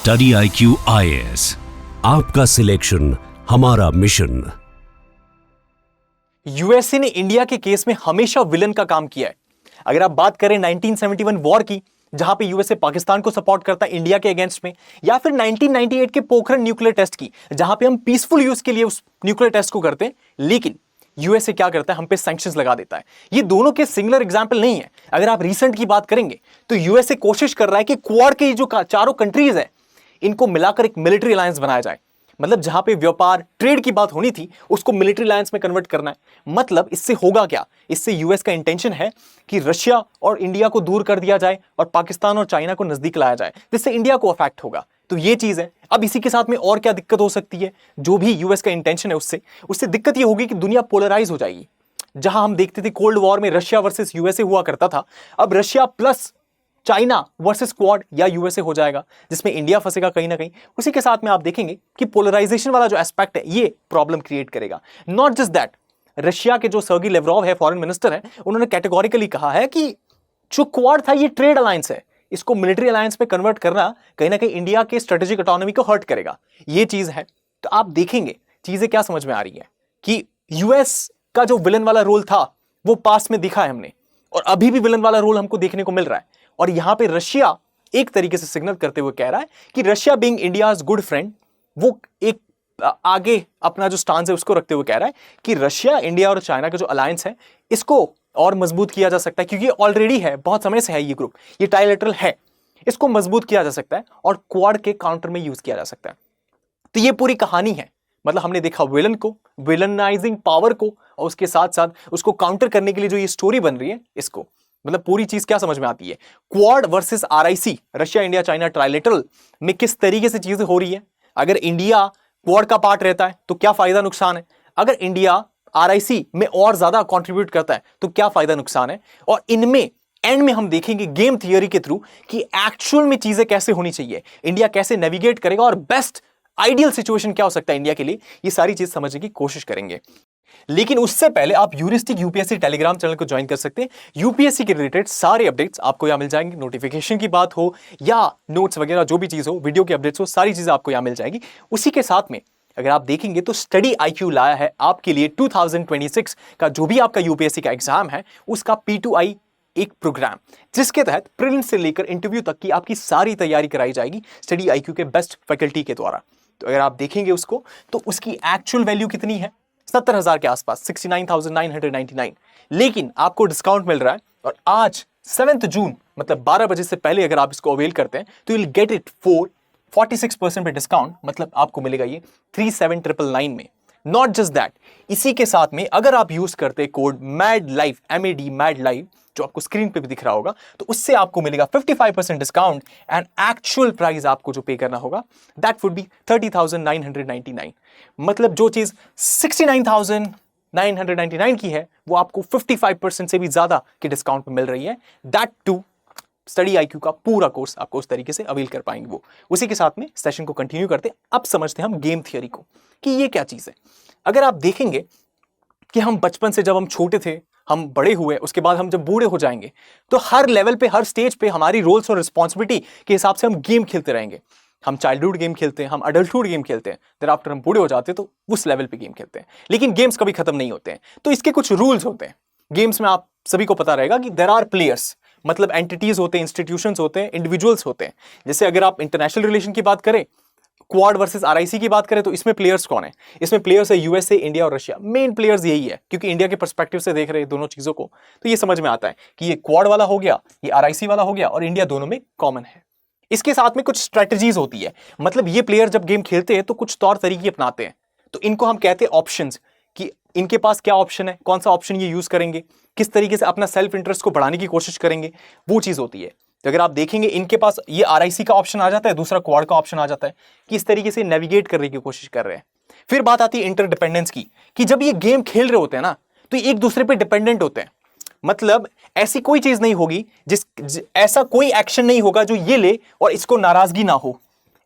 Study IQ IAS, आपका selection हमारा mission. USA ने इंडिया के केस में हमेशा विलन का काम किया है। अगर आप बात करें 1971 वॉर की, जहां पे यूएसए पाकिस्तान को सपोर्ट करता है इंडिया के अगेंस्ट में, या फिर 1998 के पोखरण न्यूक्लियर टेस्ट की, जहां पे हम पीसफुल यूज के लिए उस न्यूक्लियर टेस्ट को करते हैं, लेकिन यूएसए क्या करता है, हम पे सैंक्शंस लगा देता है। ये दोनों के सिंगुलर एग्जांपल नहीं है। अगर आप रिसेंट की बात करेंगे तो यूएसए कोशिश कर रहा है कि क्वाड के जो चारों कंट्रीज है, इनको मिलाकर एक मिलिट्री अलायंस बनाया जाए। मतलब जहां पे व्यापार ट्रेड की बात होनी थी, उसको मिलिट्री अलायंस में कन्वर्ट करना है। मतलब इससे होगा क्या, इससे यूएस का इंटेंशन है कि रशिया और इंडिया को दूर कर दिया जाए और पाकिस्तान और चाइना को नजदीक लाया जाए, जिससे इंडिया को अफेक्ट होगा। तो ये चीज है। अब इसी के साथ में और क्या दिक्कत हो सकती है, जो भी यूएस का इंटेंशन है उससे दिक्कत ये होगी कि दुनिया पोलराइज हो जाएगी। जहां हम देखते थे कोल्ड वॉर में रशिया वर्सेस यूएसए हुआ करता था, अब Russia plus China versus quad या यूएसए हो जाएगा, जिसमें इंडिया फंसेगा कहीं ना कहीं। उसी के साथ में आप देखेंगे कि पोलराइजेशन वाला जो एस्पेक्ट है, ये प्रॉब्लम क्रिएट करेगा। नॉट जस्ट दैट, रशिया के जो सर्गी लेवरोव है, फॉरेन मिनिस्टर है, उन्होंने कैटेगोरिकली कहा है कि जो क्वाड था ये ट्रेड अलायंस है, इसको मिलिट्री अलायंस में कन्वर्ट करना कहीं ना कहीं इंडिया के स्ट्रेटेजिक ऑटोनॉमी को हर्ट करेगा। ये चीज है। तो आप देखेंगे चीजें क्या समझ में आ रही है कि यूएस का जो विलन वाला रोल था वो पास्ट में दिखा है हमने, और अभी भी विलन वाला रोल हमको देखने को मिल रहा है। और यहां पे रशिया एक तरीके से सिग्नल करते हुए कह रहा है कि Russia being India's good friend, वो एक आगे अपना जो स्टांस है उसको रखते हुए कह रहा है कि रशिया, इंडिया और चाइना का जो अलायंस है, इसको और मजबूत किया जा सकता है, क्योंकि ऑलरेडी है, बहुत समय से है ये ग्रुप, ये ट्राइलेटरल है, इसको मजबूत किया जा सकता है और क्वाड के काउंटर में यूज किया जा सकता है। तो ये पूरी कहानी है। मतलब हमने देखा विलन को, विलनाइजिंग पावर को, और उसके साथ साथ उसको काउंटर करने के लिए जो ये स्टोरी बन रही है, इसको मतलब पूरी चीज क्या समझ में आती है। Quad versus RIC, Russia India China trilateral में किस तरीके से चीजें हो रही है। अगर इंडिया क्वाड का पार्ट रहता है तो क्या फायदा नुकसान है, अगर इंडिया RIC में और ज्यादा कंट्रीब्यूट करता है तो क्या फायदा नुकसान है। और इनमें एंड में हम देखेंगे गेम थियरी के थ्रू कि एक्चुअल में चीजें कैसे होनी चाहिए, इंडिया कैसे नेविगेट करेगा और बेस्ट आइडियल सिचुएशन क्या हो सकता है इंडिया के लिए। ये सारी चीज समझने की कोशिश करेंगे। लेकिन उससे पहले आप यूरिस्टिक यूपीएससी टेलीग्राम चैनल को ज्वाइन कर सकते हैं। यूपीएससी के रिलेटेड सारे अपडेट्स आपको यहां मिल जाएंगे। नोटिफिकेशन की बात हो या नोट्स वगैरह, जो भी चीज हो, वीडियो की अपडेट्स हो, सारी चीजें आपको यहां मिल जाएगी। उसी के साथ में अगर आप देखेंगे तो स्टडी IQ लाया है आपके लिए 2026 का जो भी आपका यूपीएससी का एग्जाम है, उसका P2I एक प्रोग्राम, जिसके तहत प्रीलिम्स से लेकर इंटरव्यू तक की आपकी सारी तैयारी कराई जाएगी स्टडी IQ के बेस्ट फैकल्टी के द्वारा। तो अगर आप देखेंगे उसको, तो उसकी एक्चुअल वैल्यू कितनी है, 70,000 के आसपास, 69,999। लेकिन आपको डिस्काउंट मिल रहा है, और आज 7 जून मतलब 12 बजे से पहले अगर आप इसको अवेल करते हैं तो you will get it for 46% पे डिस्काउंट। मतलब आपको मिलेगा ये 37,999 में। नॉट जस्ट दैट, इसी के साथ में अगर आप यूज करते code MAD LIVE, MAD LIVE, जो आपको स्क्रीन पे भी दिख रहा होगा, तो उससे आपको मिलेगा 55% डिस्काउंट, एंड एक्चुअल प्राइस आपको जो पे करना होगा दैट वुड बी 30,999। मतलब जो चीज 69,999 की है, वो आपको 55% से भी ज्यादा के डिस्काउंट पे मिल रही है। दैट टू स्टडी IQ का पूरा कोर्स आपको उस तरीके से अवेल कर पाएंगे वो। उसी के साथ में सेशन को कंटिन्यू करते, अब समझते हैं हम गेम थियरी को कि ये क्या चीज है। अगर आप देखेंगे कि हम बचपन से, जब हम छोटे थे, हम बड़े हुए, उसके बाद हम जब बूढ़े हो जाएंगे, तो हर लेवल पे, हर स्टेज पे हमारी रोल्स और रिस्पॉन्सिबिलिटी के हिसाब से हम गेम खेलते रहेंगे। हम चाइल्डहुड गेम खेलते हैं, हम अडल्टहुड गेम खेलते हैं, देन आफ्टर हम बूढ़े हो जाते हैं तो उस लेवल पे गेम खेलते हैं। लेकिन गेम्स कभी खत्म नहीं होते हैं, तो इसके कुछ रूल्स होते हैं। गेम्स में आप सभी को पता रहेगा कि देयर आर प्लेयर्स, मतलब एंटिटीज होते हैं, इंस्टीट्यूशंस होते हैं, इंडिविजुअल्स होते हैं। जैसे अगर आप इंटरनेशनल रिलेशन की बात करें, क्वाड वर्सेस RIC की बात करें, तो इसमें प्लेयर्स कौन है? इसमें प्लेयर्स है यूएसए, इंडिया और रशिया। मेन प्लेयर्स यही है, क्योंकि इंडिया के पर्सपेक्टिव से देख रहे हैं दोनों चीजों को, तो ये समझ में आता है कि ये क्वाड वाला हो गया, ये RIC वाला हो गया, और इंडिया दोनों में कॉमन है। इसके साथ में कुछ स्ट्रेटजीज होती है। मतलब ये प्लेयर जब गेम खेलते हैं तो कुछ तौर तरीके अपनाते हैं, तो इनको हम कहते हैं ऑप्शंस, कि इनके पास क्या ऑप्शन है, कौन सा ऑप्शन ये यूज करेंगे, किस तरीके से अपना सेल्फ इंटरेस्ट को बढ़ाने की कोशिश करेंगे, वो चीज होती है। तो अगर आप देखेंगे, इनके पास ये RIC का ऑप्शन आ जाता है, दूसरा क्वाड का ऑप्शन आ जाता है, कि इस तरीके से नेविगेट करने की कोशिश कर रहे हैं। फिर बात आती है इंटरडिपेंडेंस की, कि जब ये गेम खेल रहे होते हैं ना, तो एक दूसरे पे डिपेंडेंट होते हैं। मतलब ऐसी कोई चीज नहीं होगी ऐसा कोई एक्शन नहीं होगा जो ये ले और इसको नाराजगी ना हो,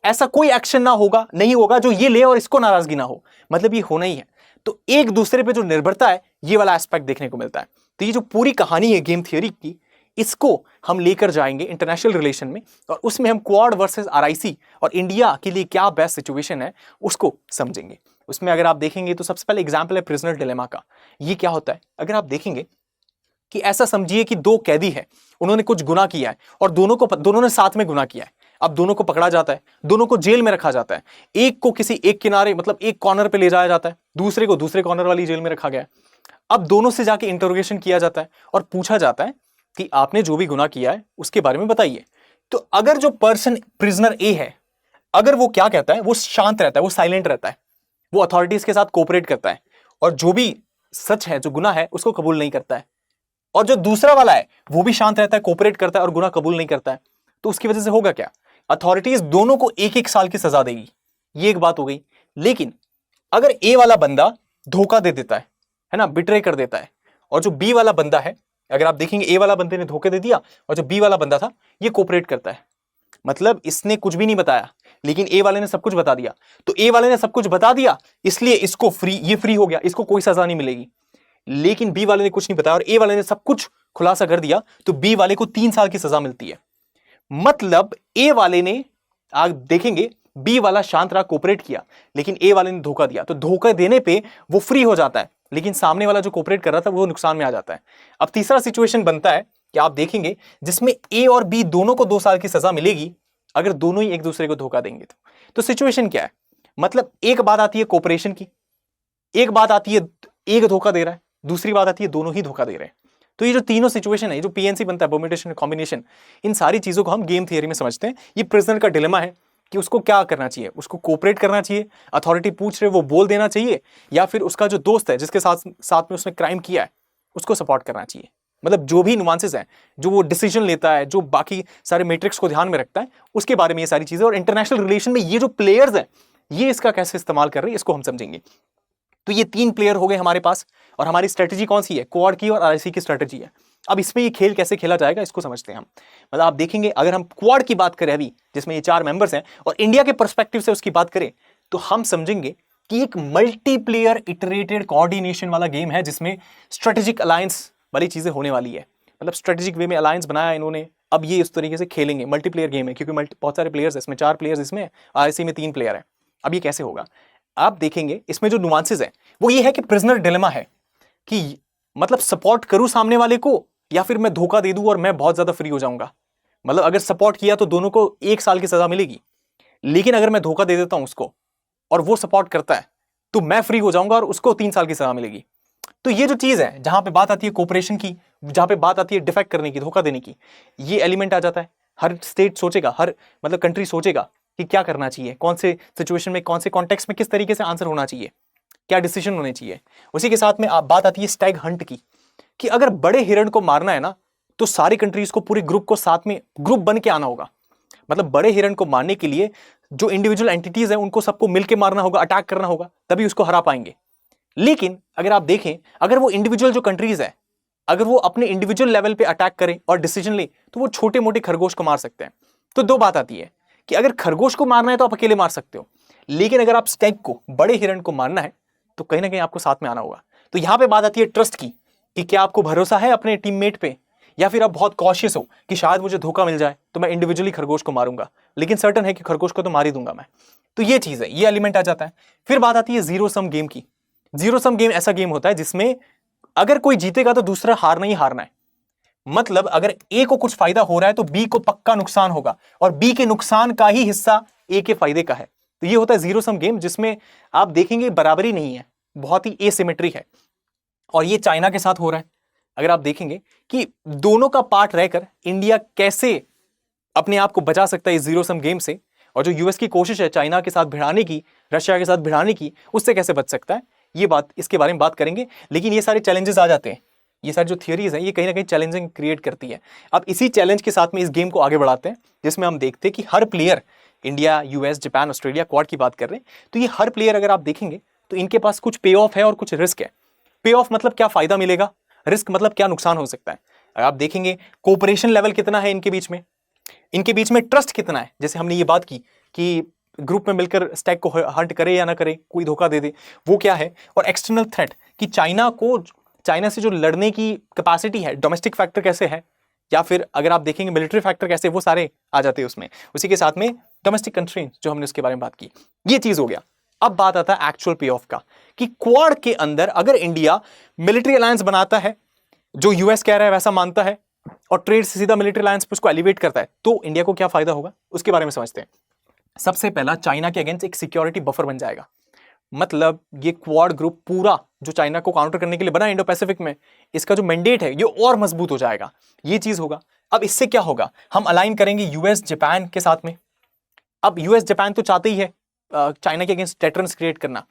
ऐसा कोई एक्शन नहीं होगा जो ये ले और इसको नाराजगी ना हो। मतलब ये होना ही है। तो एक दूसरे पे जो निर्भरता है, ये वाला एस्पेक्ट देखने को मिलता है। तो ये जो पूरी कहानी है गेम थियरी की, इसको हम लेकर जाएंगे इंटरनेशनल रिलेशन में, और उसमें हम क्वाड वर्सेस आरआईसी और इंडिया के लिए क्या बेस्ट सिचुएशन है उसको समझेंगे। उसमें अगर आप देखेंगे तो सबसे पहले एग्जाम्पल है प्रिजनर डिलेमा का। ये क्या होता है, अगर आप देखेंगे कि ऐसा समझिए कि दो कैदी है, उन्होंने कुछ गुनाह किया है और दोनों ने साथ में गुनाह किया है। अब दोनों को पकड़ा जाता है, दोनों को जेल में रखा जाता है। एक को किसी एक किनारे मतलब एक कॉर्नर पे ले जाया जाता है, दूसरे को दूसरे कॉर्नर वाली जेल में रखा गया है। अब दोनों से जाके इंटरोगेशन किया जाता है और पूछा जाता है कि आपने जो भी गुनाह किया है उसके बारे में बताइए। तो अगर जो पर्सन प्रिजनर ए है, अगर वो क्या कहता है, वो शांत रहता है, वो साइलेंट रहता है, वो अथॉरिटीज के साथ कोऑपरेट करता है और जो भी सच है, जो गुनाह है, उसको कबूल नहीं करता है, और जो दूसरा वाला है वो भी शांत रहता है, कोऑपरेट करता है और गुनाह कबूल नहीं करता है, तो उसकी वजह से होगा क्या, अथॉरिटीज दोनों को एक एक साल की सजा देगी। ये एक बात हो गई। लेकिन अगर ए वाला बंदा धोखा दे देता है ना, बिट्रे कर देता है, और जो बी वाला बंदा है, अगर आप देखेंगे ए वाला बंदे ने धोखे दे दिया और जो बी वाला बंदा था ये कोऑपरेट करता है, मतलब इसने कुछ भी नहीं बताया लेकिन ए वाले ने सब कुछ बता दिया। तो ए वाले ने सब कुछ बता दिया इसलिए इसको ये फ्री हो गया, इसको कोई सजा नहीं मिलेगी। लेकिन बी वाले ने कुछ नहीं बताया और ए वाले ने सब कुछ खुलासा कर दिया, तो बी वाले को 3 साल की सजा मिलती है। मतलब ए वाले ने, आप देखेंगे बी वाला शांत रहा, कोऑपरेट किया, लेकिन ए वाले ने धोखा दिया, तो धोखा देने पे वो फ्री हो जाता है, लेकिन सामने वाला जो कोऑपरेट कर रहा था वो नुकसान में आ जाता है। अब तीसरा सिचुएशन बनता है कि आप देखेंगे जिसमें ए और बी दोनों को 2 साल की सजा मिलेगी अगर दोनों ही एक दूसरे को धोखा देंगे। तो सिचुएशन क्या है, मतलब एक बात आती है कोऑपरेशन की, एक बात आती है एक धोखा दे रहा है, दूसरी बात आती है दोनों ही धोखा दे रहे हैं। तो ये जो तीनों सिचुएशन है, जो पीएनसी बनता है, परम्यूटेशन कॉम्बिनेशन, इन सारी चीजों को हम गेम थियरी में समझते हैं। ये प्रिजनर का डिलेमा है कि उसको क्या करना चाहिए, उसको कोऑपरेट करना चाहिए, अथॉरिटी पूछ रहे वो बोल देना चाहिए, या फिर उसका जो दोस्त है जिसके साथ में उसने क्राइम किया है उसको सपोर्ट करना चाहिए। मतलब जो भी नुआंसेस हैं, जो वो डिसीजन लेता है, जो बाकी सारे मैट्रिक्स को ध्यान में रखता है, उसके बारे में ये सारी चीजें, और इंटरनेशनल रिलेशन में ये जो प्लेयर्स हैं ये इसका कैसे इस्तेमाल कर रहे हैं इसको हम समझेंगे। तो ये 3 प्लेयर हो गए हमारे पास, और हमारी स्ट्रेटेजी कौन सी है, क्वाड की और आरआईसी की स्ट्रेटेजी है। अब इसमें ये खेल कैसे खेला जाएगा इसको समझते हैं हम। मतलब आप देखेंगे अगर हम क्वाड की बात करें अभी, जिसमें ये 4 मेंबर्स हैं, और इंडिया के पर्सपेक्टिव से उसकी बात करें, तो हम समझेंगे कि एक मल्टीप्लेयर इटरेटेड कोऑर्डिनेशन वाला गेम है जिसमें स्ट्रेटेजिक अलायंस वाली चीजें होने वाली है। मतलब स्ट्रेटेजिक वे में अलायंस बनाया इन्होंने, अब ये इस तरीके से खेलेंगे। मल्टीप्लेयर गेम है क्योंकि बहुत सारे प्लेयर्स है इसमें, 4 प्लेयर्स इसमें, आरआईसी में 3 प्लेयर है। अब ये कैसे होगा, आप देखेंगे इसमें जो नुआंसेस है वो ये है कि प्रिजनर डिलेमा है कि मतलब सपोर्ट करूं सामने वाले को या फिर मैं धोखा दे दूं और मैं बहुत ज्यादा फ्री हो जाऊंगा। मतलब अगर सपोर्ट किया तो दोनों को 1 साल की सजा मिलेगी, लेकिन अगर मैं धोखा दे देता हूं उसको और वो सपोर्ट करता है तो मैं फ्री हो जाऊंगा और उसको 3 साल की सजा मिलेगी। तो ये जो चीज है जहां पे बात आती है कोऑपरेशन की, जहां पे बात आती है डिफेक्ट करने की, धोखा देने की, ये एलिमेंट आ जाता है। हर स्टेट सोचेगा, हर मतलब कंट्री सोचेगा कि क्या करना चाहिए, कौन से सिचुएशन में, कौन से कॉन्टेक्स्ट में किस तरीके से आंसर होना चाहिए, क्या डिसीजन होने चाहिए। उसी के साथ में बात आती है स्टैग हंट की, कि अगर बड़े हिरण को मारना है ना तो सारी कंट्रीज को, पूरे ग्रुप को साथ में ग्रुप बन के आना होगा। मतलब बड़े हिरण को मारने के लिए जो इंडिविजुअल एंटिटीज है उनको सबको मिलकर मारना होगा, अटैक करना होगा, तभी उसको हरा पाएंगे। लेकिन अगर आप देखें, अगर वो इंडिविजुअल जो कंट्रीज है, अगर वो अपने इंडिविजुअल लेवल पे अटैक करें और डिसीजन ले तो वो छोटे मोटे खरगोश को मार सकते हैं। तो 2 बात आती है कि अगर खरगोश को मारना है तो आप अकेले मार सकते हो, लेकिन अगर आप स्टैग को, बड़े हिरण को मारना है तो कहीं ना कहीं आपको साथ में आना होगा। तो यहां पे बात आती है ट्रस्ट की, कि क्या आपको भरोसा है अपने टीममेट पे, या फिर आप बहुत कॉशियस हो कि शायद मुझे धोखा मिल जाए तो मैं इंडिविजुअली खरगोश को मारूंगा, लेकिन सर्टन है कि खरगोश को तो मार ही दूंगा मैं। तो ये चीज है, ये एलिमेंट आ जाता है। फिर बात आती है जीरो सम गेम की। जीरो सम गेम ऐसा गेम होता है जिसमें अगर कोई जीतेगा तो दूसरा हारना ही हारना है। मतलब अगर ए को कुछ फायदा हो रहा है तो बी को पक्का नुकसान होगा, और बी के नुकसान का ही हिस्सा ए के फायदे का है। तो ये होता है जीरो सम गेम, जिसमें आप देखेंगे बराबरी नहीं है, बहुत ही एसिमेट्री है। और ये चाइना के साथ हो रहा है। अगर आप देखेंगे कि दोनों का पार्ट रहकर इंडिया कैसे अपने आप को बचा सकता है इस जीरो सम गेम से, और जो यूएस की कोशिश है चाइना के साथ भिड़ाने की, रशिया के साथ भिड़ाने की, उससे कैसे बच सकता है, ये बात, इसके बारे में बात करेंगे। लेकिन ये सारे चैलेंजेस आ जाते हैं, ये सारी जो थियरीज हैं ये कहीं ना कहीं चैलेंजिंग क्रिएट करती है। अब इसी चैलेंज के साथ में इस गेम को आगे बढ़ाते हैं, जिसमें हम देखते हैं कि हर player, India, US, Japan, Australia, Quad की बात कर रहे हैं, तो ये हर प्लेयर अगर आप देखेंगे तो इनके पास कुछ पे ऑफ है और कुछ रिस्क है। पे ऑफ मतलब क्या फायदा मिलेगा, रिस्क मतलब क्या नुकसान हो सकता है। अगर आप देखेंगे कोऑपरेशन लेवल कितना है इनके बीच में ट्रस्ट कितना है। जैसे हमने ये बात की कि ग्रुप में मिलकर स्टैग को हंट करे या ना करे, कोई धोखा दे दे, वो क्या है। और एक्सटर्नल थ्रेट, कि चाइना से जो लड़ने की कैपेसिटी है, डोमेस्टिक फैक्टर कैसे है, या फिर अगर आप देखेंगे मिलिट्री फैक्टर कैसे, वो सारे आ जाते हैं उसमें। उसी के साथ में डोमेस्टिक कंस्ट्रेंट्स जो हमने उसके बारे में बात की, ये चीज हो गया। अब बात आता है एक्चुअल पे ऑफ का, कि क्वाड के अंदर अगर इंडिया मिलिट्री अलायंस बनाता है, जो यूएस कह रहा है वैसा मानता है, और ट्रेड से सीधा मिलिट्री अलायंस पे उसको एलिवेट करता है, तो इंडिया को क्या फायदा होगा उसके बारे में समझते हैं। सबसे पहला, चाइना के अगेंस्ट एक सिक्योरिटी बफर बन जाएगा। मतलब ये क्वाड ग्रुप पूरा जो चाइना को काउंटर करने के लिए बना इंडो पैसिफिक में, इसका जो मैंडेट है ये और मजबूत हो जाएगा, ये चीज होगा। अब इससे क्या होगा, हम अलाइन करेंगे यूएस जापान के साथ में। अब यूएस जापान तो चाहते ही है चाइना के अगेंस्ट डेटरेंस क्रिएट करना,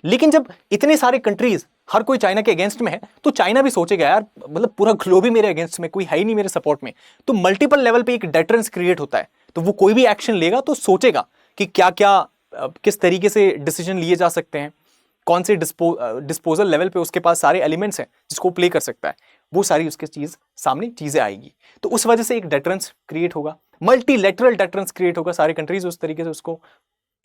लेकिन जब इतने सारे कंट्रीज हर कोई चाइना के अगेंस्ट में है, तो चाइना भी सोचेगा यार, मतलब पूरा ग्लोब ही मेरे अगेंस्ट में, कोई है ही नहीं मेरे सपोर्ट में। तो मल्टीपल लेवल पे एक डेटरेंस क्रिएट होता है, तो वो कोई भी एक्शन लेगा तो सोचेगा कि क्या क्या किस तरीके से डिसीजन लिए जा सकते हैं, कौन से डिस्पोजल लेवल पे उसके पास सारे एलिमेंट्स हैं जिसको प्ले कर सकता है, वो सारी उसके चीज सामने चीजें आएगी। तो उस वजह से एक डेटरेंस क्रिएट होगा, मल्टीलेटरल डेटरेंस क्रिएट होगा, सारे कंट्रीज उस तरीके से उसको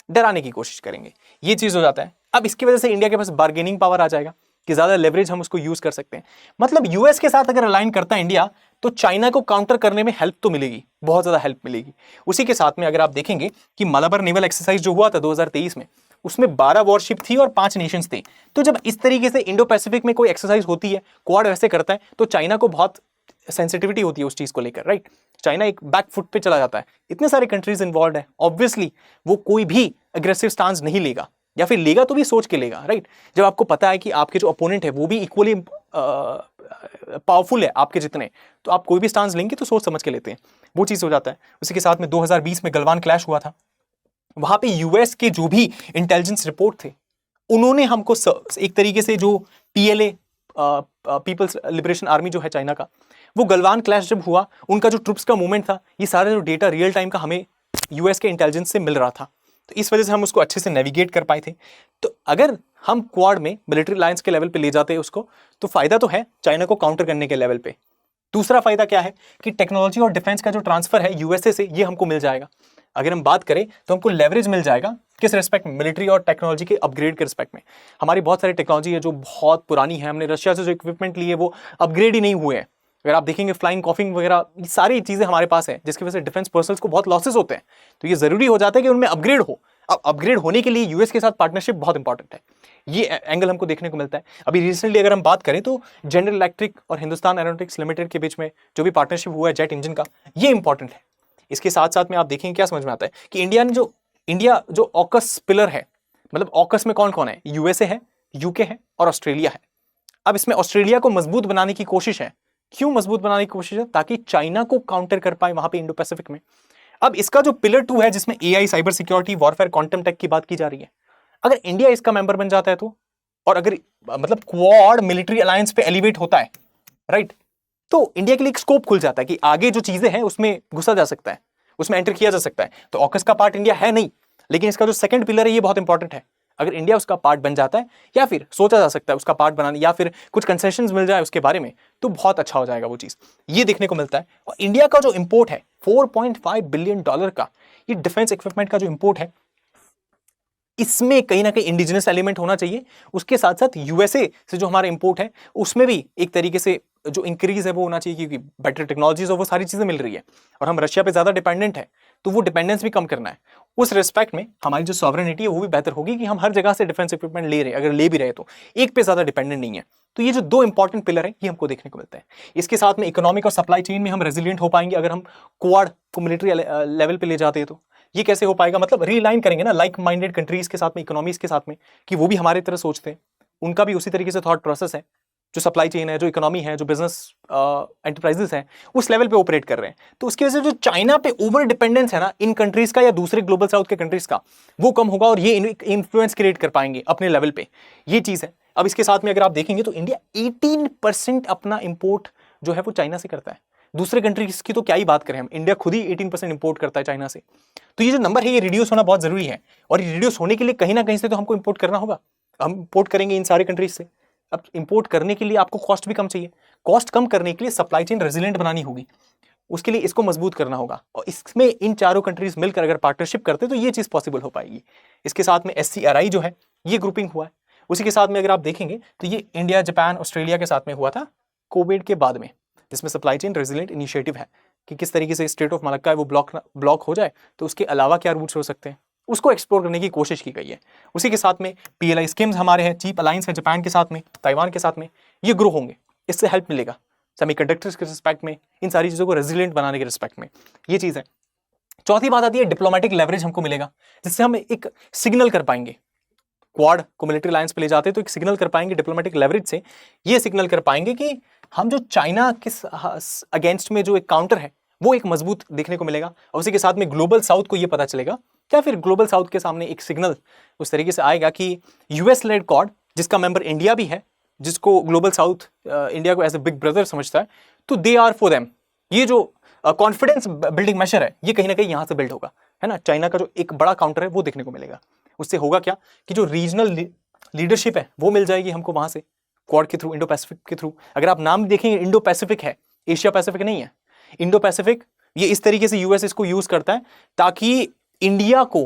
डराने की कोशिश करेंगे, ये चीज हो जाता है। अब इसकी वजह से इंडिया के पास बार्गेनिंग पावर आ जाएगा कि ज्यादा लेवरेज हम उसको यूज कर सकते हैं। मतलब यूएस के साथ अगर अलाइन करता है इंडिया, तो चाइना को काउंटर करने में हेल्प तो मिलेगी, बहुत ज्यादा हेल्प मिलेगी। उसी के साथ में अगर आप देखेंगे कि मलाबार नेवल एक्सरसाइज जो हुआ था 2023 में, उसमें 12 वॉरशिप थी और 5 नेशंस थे। तो जब इस तरीके से इंडो पैसिफिक में कोई एक्सरसाइज होती है, क्वाड वैसे करता है, तो चाइना को बहुत सेंसिटिविटी होती है उस चीज को लेकर, राइट। चाइना एक बैक फुट पे चला जाता है, इतने सारे कंट्रीज इन्वॉल्व है, ऑब्वियसली वो कोई भी अग्रेसिव स्टांस नहीं लेगा, या फिर लेगा तो भी सोच के लेगा, राइट। जब आपको पता है कि आपके जो अपोनेंट है वो भी इक्वली पावरफुल है आपके जितने, तो आप कोई भी स्टांस लेंगे तो सोच समझ के लेते हैं, वो चीज हो जाता है। उसी के साथ में 2020 में गलवान क्लैश हुआ था, वहां पे यूएस के जो भी इंटेलिजेंस रिपोर्ट थे, उन्होंने हमको एक तरीके से जो पीएलए पीपल्स लिबरेशन आर्मी जो है चाइना का, वो गलवान क्लैश जब हुआ, उनका जो ट्रुप्स का मूवमेंट था, ये सारा जो डेटा रियल टाइम का हमें यूएस के इंटेलिजेंस से मिल रहा था, तो इस वजह से हम उसको अच्छे से नेविगेट कर पाए थे। तो अगर हम क्वाड में मिलिट्री अलायंस के लेवल पे ले जाते हैं उसको, तो फायदा तो है चाइना को काउंटर करने के लेवल पे। दूसरा फायदा क्या है कि टेक्नोलॉजी और डिफेंस का जो ट्रांसफर है यूएसए से, ये हमको मिल जाएगा। अगर हम बात करें तो हमको लेवरेज मिल जाएगा किस रिस्पेक्ट में, मिलिट्री और टेक्नोलॉजी के अपग्रेड के रिस्पेक्ट में। हमारी बहुत सारी टेक्नोलॉजी है जो बहुत पुरानी है, हमने रशिया से जो इक्विपमेंट लिए वो अपग्रेड ही नहीं हुए हैं। अगर आप देखेंगे फ्लाइंग कॉफिंग वगैरह, ये सारी चीजें हमारे पास है, जिसकी वजह से डिफेंस पर्सनल्स को बहुत लॉसेस होते हैं। तो ये जरूरी हो जाता है कि उनमें अपग्रेड हो। अब अपग्रेड होने के लिए यूएस के साथ पार्टनरशिप बहुत इंपॉर्टेंट है, ये एंगल हमको देखने को मिलता है। अभी रिसेंटली अगर हम बात करें तो जनरल इलेक्ट्रिक और हिंदुस्तान एरोनॉटिक्स लिमिटेड के बीच में जो भी पार्टनरशिप हुआ है जेट इंजन का, ये इंपॉर्टेंट है। इसके साथ साथ में आप देखेंगे क्या समझ में आता है कि इंडिया जो ऑकस पिलर है, मतलब ऑकस में कौन कौन है, यूएसए है, यूके है और ऑस्ट्रेलिया है। अब इसमें ऑस्ट्रेलिया को मजबूत बनाने की कोशिश है। क्यों मजबूत बनाने की कोशिश है? ताकि चाइना को काउंटर कर पाए वहां पे इंडो पैसिफिक में। अब इसका जो पिलर 2 है, जिसमें AI, cyber security, warfare, quantum tech की बात की जा रही है, अगर इंडिया इसका मेंबर बन जाता है तो, और अगर मतलब क्वाड मिलिट्री अलायंस पे एलिवेट होता है, राइट, तो इंडिया के लिए एक स्कोप खुल जाता है कि आगे जो चीजें हैं उसमें घुसा जा सकता है, उसमें एंटर किया जा सकता है। तो ऑकस का पार्ट इंडिया है नहीं, लेकिन इसका जो सेकंड पिलर है ये बहुत इंपॉर्टेंट है। अगर इंडिया उसका पार्ट बन जाता है, या फिर सोचा जा सकता है उसका पार्ट बनाने, या फिर कुछ कंसेशंस मिल जाए उसके बारे में, तो बहुत अच्छा हो जाएगा वो चीज, ये देखने को मिलता है। और इंडिया का जो इंपोर्ट है $4.5 बिलियन का, ये डिफेंस इक्विपमेंट का जो इंपोर्ट है, इसमें कहीं ना कहीं इंडिजिनस एलिमेंट होना चाहिए। उसके साथ साथ यूएसए से जो हमारा इंपोर्ट है उसमें भी एक तरीके से जो इंक्रीज है वो होना चाहिए, क्योंकि बेटर टेक्नोलॉजीज और वो सारी चीजें मिल रही है, और हम रशिया पे ज्यादा डिपेंडेंट है, तो वो डिपेंडेंस भी कम करना है। उस रिस्पेक्ट में हमारी जो सॉवरेनिटी है वो भी बेहतर होगी कि हम हर जगह से डिफेंस इक्विपमेंट ले रहे हैं, अगर ले भी रहे तो एक पे ज्यादा डिपेंडेंट नहीं है। तो ये जो 2 इंपॉर्टेंट पिलर है ये हमको देखने को मिलता है। इसके साथ में इकोनॉमिक और सप्लाई चेन में हम रेजिलिएंट हो पाएंगे अगर हम क्वाड को मिलिट्री लेवल पे ले जाते हैं। तो ये कैसे हो पाएगा? मतलब रीलाइन करेंगे ना लाइक माइंडेड कंट्रीज के साथ में, इकोनॉमीज के साथ में, कि वो भी हमारी तरह सोचते हैं, उनका भी उसी तरीके से थॉट प्रोसेस है, जो सप्लाई चेन है, जो इकोनॉमी है, जो बिजनेस एंटरप्राइजेस हैं, उस लेवल पे ऑपरेट कर रहे हैं। तो उसकी वजह से जो चाइना पे ओवर डिपेंडेंस है ना इन कंट्रीज का या दूसरे ग्लोबल साउथ के कंट्रीज का, वो कम होगा और ये इन्फ्लुएंस क्रिएट कर पाएंगे अपने लेवल पे, ये चीज है। अब इसके साथ में अगर आप देखेंगे तो इंडिया 18% अपना इंपोर्ट जो है वो चाइना से करता है। दूसरे कंट्रीज की तो क्या ही बात करें, हम इंडिया खुद ही 18% इंपोर्ट करता है चाइना से। तो ये जो नंबर है ये रिड्यूस होना बहुत जरूरी है, और ये रिड्यूस होने के लिए कहीं ना कहीं से तो हमको इंपोर्ट करना होगा। हम इंपोर्ट करेंगे इन सारे कंट्रीज से। अब इंपोर्ट करने के लिए आपको कॉस्ट भी कम चाहिए, कॉस्ट कम करने के लिए सप्लाई चेन रेजिलिएंट बनानी होगी, उसके लिए इसको मजबूत करना होगा, और इसमें इन चारों कंट्रीज मिलकर अगर पार्टनरशिप करते तो ये चीज पॉसिबल हो पाएगी। इसके साथ में SCRI जो है ये ग्रुपिंग हुआ है। उसी के साथ में अगर आप देखेंगे तो ये इंडिया, जापान, ऑस्ट्रेलिया के साथ में हुआ था कोविड के बाद में। जिसमें सप्लाई चेन रेजिलिएंट इनिशिएटिव है कि किस तरीके से स्ट्रेट ऑफ मलक्का है वो ब्लॉक हो जाए, तो उसके अलावा क्या रूट्स हो सकते हैं, उसको एक्सप्लोर करने की कोशिश की गई है। उसी के साथ में PLI स्कीम्स हमारे हैं, चीप अलायंस है जापान के साथ में, ताइवान के साथ में, ये ग्रो होंगे, इससे हेल्प मिलेगा सेमीकंडक्टर्स के रिस्पेक्ट में, इन सारी चीज़ों को रेजिलिएंट बनाने के रिस्पेक्ट में, ये चीज़ है। चौथी बात आती है डिप्लोमेटिक लेवरेज हमको मिलेगा, जिससे हम एक सिग्नल कर पाएंगे, क्वाड को मिलिट्री अलायंस पे ले जाते हैं तो एक सिग्नल कर पाएंगे डिप्लोमेटिक लेवरेज से, ये सिग्नल कर पाएंगे कि हम जो चाइना के अगेंस्ट में जो एक काउंटर है वो एक मजबूत देखने को मिलेगा। और उसी के साथ में ग्लोबल साउथ को ये पता चलेगा, क्या फिर ग्लोबल साउथ के सामने एक सिग्नल उस तरीके से आएगा कि US लेड क्वाड, जिसका मेंबर इंडिया भी है, जिसको ग्लोबल साउथ इंडिया को एज ए बिग ब्रदर समझता है, तो दे आर फॉर देम। ये जो कॉन्फिडेंस बिल्डिंग मेजर है ये कहीं ना कहीं यहाँ से बिल्ड होगा, है ना। चाइना का जो एक बड़ा काउंटर है वो देखने को मिलेगा। उससे होगा क्या कि जो रीजनल लीडरशिप है वो मिल जाएगी हमको वहां से, क्वाड के थ्रू, इंडो पैसिफिक के थ्रू। अगर आप नाम देखेंगे इंडो पैसिफिक है, एशिया पैसिफिक नहीं है, इंडो पैसिफिक। ये इस तरीके से US इसको यूज करता है ताकि इंडिया को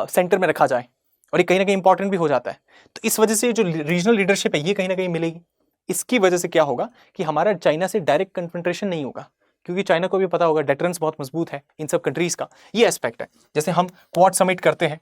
सेंटर में रखा जाए, और ये कहीं ना कहीं इंपॉर्टेंट भी हो जाता है। तो इस वजह से जो रीजनल लीडरशिप है ये कहीं ना कहीं मिलेगी। इसकी वजह से क्या होगा कि हमारा चाइना से डायरेक्ट कन्फ्रंटेशन नहीं होगा, क्योंकि चाइना को भी पता होगा डेटरेंस बहुत मजबूत है इन सब कंट्रीज का, ये एस्पेक्ट है। जैसे हम क्वाड समिट करते हैं,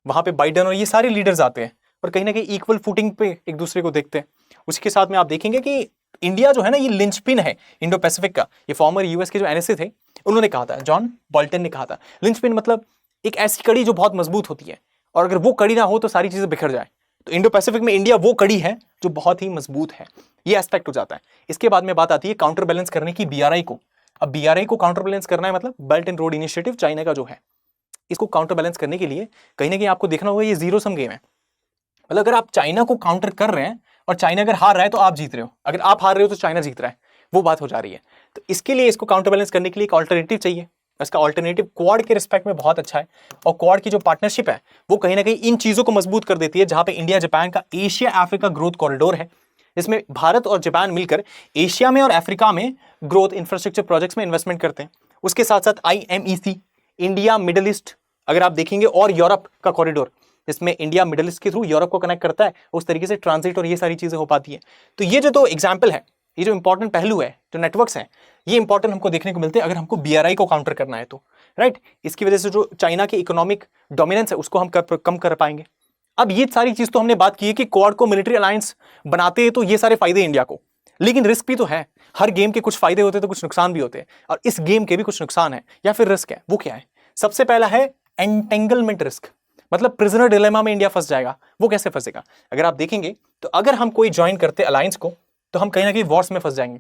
वहां पे बाइडन और ये सारे लीडर्स आते हैं और कहीं ना कहीं इक्वल फुटिंग पे एक दूसरे को देखते हैं। उसके साथ में आप देखेंगे कि इंडिया जो है ना ये लिंचपिन है इंडो पैसिफिक का। ये फॉर्मर US के जो NSA थे उन्होंने कहा था, जॉन बोल्टन ने कहा था, लिंचपिन मतलब एक ऐसी कड़ी जो बहुत मजबूत होती है, और अगर वो कड़ी ना हो तो सारी चीजें बिखर जाए। तो इंडो पैसिफिक में इंडिया वो कड़ी है जो बहुत ही मजबूत है, ये एस्पेक्ट हो जाता है। इसके बाद में बात आती है काउंटर बैलेंस करने की BRI को। अब BRI को काउंटर बैलेंस करना है, मतलब belt and road initiative China का जो है, इसको काउंटर बैलेंस करने के लिए कहीं ना कहीं आपको देखना होगा ये जीरो सम गेम है। मतलब अगर आप चाइना को काउंटर कर रहे हैं और चाइना अगर हार रहा है तो आप जीत रहे हो, अगर आप हार रहे हो तो चाइना जीत रहा है, वो बात हो जा रही है। तो इसके लिए इसको काउंटर बैलेंस करने के लिए एक ऑल्टरनेटिव चाहिए। इसका ऑल्टरनेटिव क्वाड के रिस्पेक्ट में बहुत अच्छा है, और क्वाड की जो पार्टनरशिप है वो कहीं ना कहीं इन चीजों को मजबूत कर देती है, जहां पे इंडिया जापान का एशिया अफ्रीका ग्रोथ कॉरिडोर है, जिसमें भारत और जापान मिलकर एशिया में और अफ्रीका में ग्रोथ इंफ्रास्ट्रक्चर प्रोजेक्ट्स में इन्वेस्टमेंट करते हैं। उसके साथ साथ IMEC, इंडिया मिडल ईस्ट, अगर आप देखेंगे, और यूरोप का कॉरिडोर, जिसमें इंडिया मिडल ईस्ट के थ्रू यूरोप को कनेक्ट करता है, उस तरीके से ट्रांजिट और ये सारी चीजें हो पाती है। तो ये जो दो एग्जाम्पल है, ये जो इंपॉर्टेंट पहलू है, जो नेटवर्क्स हैं, ये इंपॉर्टेंट हमको देखने को मिलते हैं अगर हमको BRI को काउंटर करना है तो, राइट। इसकी वजह से जो चाइना की इकोनॉमिक डोमिनेंस है उसको हम कम कर पाएंगे। अब ये सारी चीज तो हमने बात की है कि क्वाड को मिलिट्री अलायंस बनाते हैं तो ये सारे फायदे इंडिया को, लेकिन रिस्क भी तो है। हर गेम के कुछ फायदे होते हैं तो कुछ नुकसान भी होते हैं, और इस गेम के भी कुछ नुकसान है या फिर रिस्क है। वो क्या है? सबसे पहला है एंटेंगलमेंट रिस्क, मतलब प्रिजनर डिलेमा में इंडिया फंस जाएगा। वो कैसे फंसेगा? अगर आप देखेंगे तो अगर हम कोई ज्वाइन करते अलायंस को तो हम कहीं ना कहीं वॉर्स में फंस जाएंगे।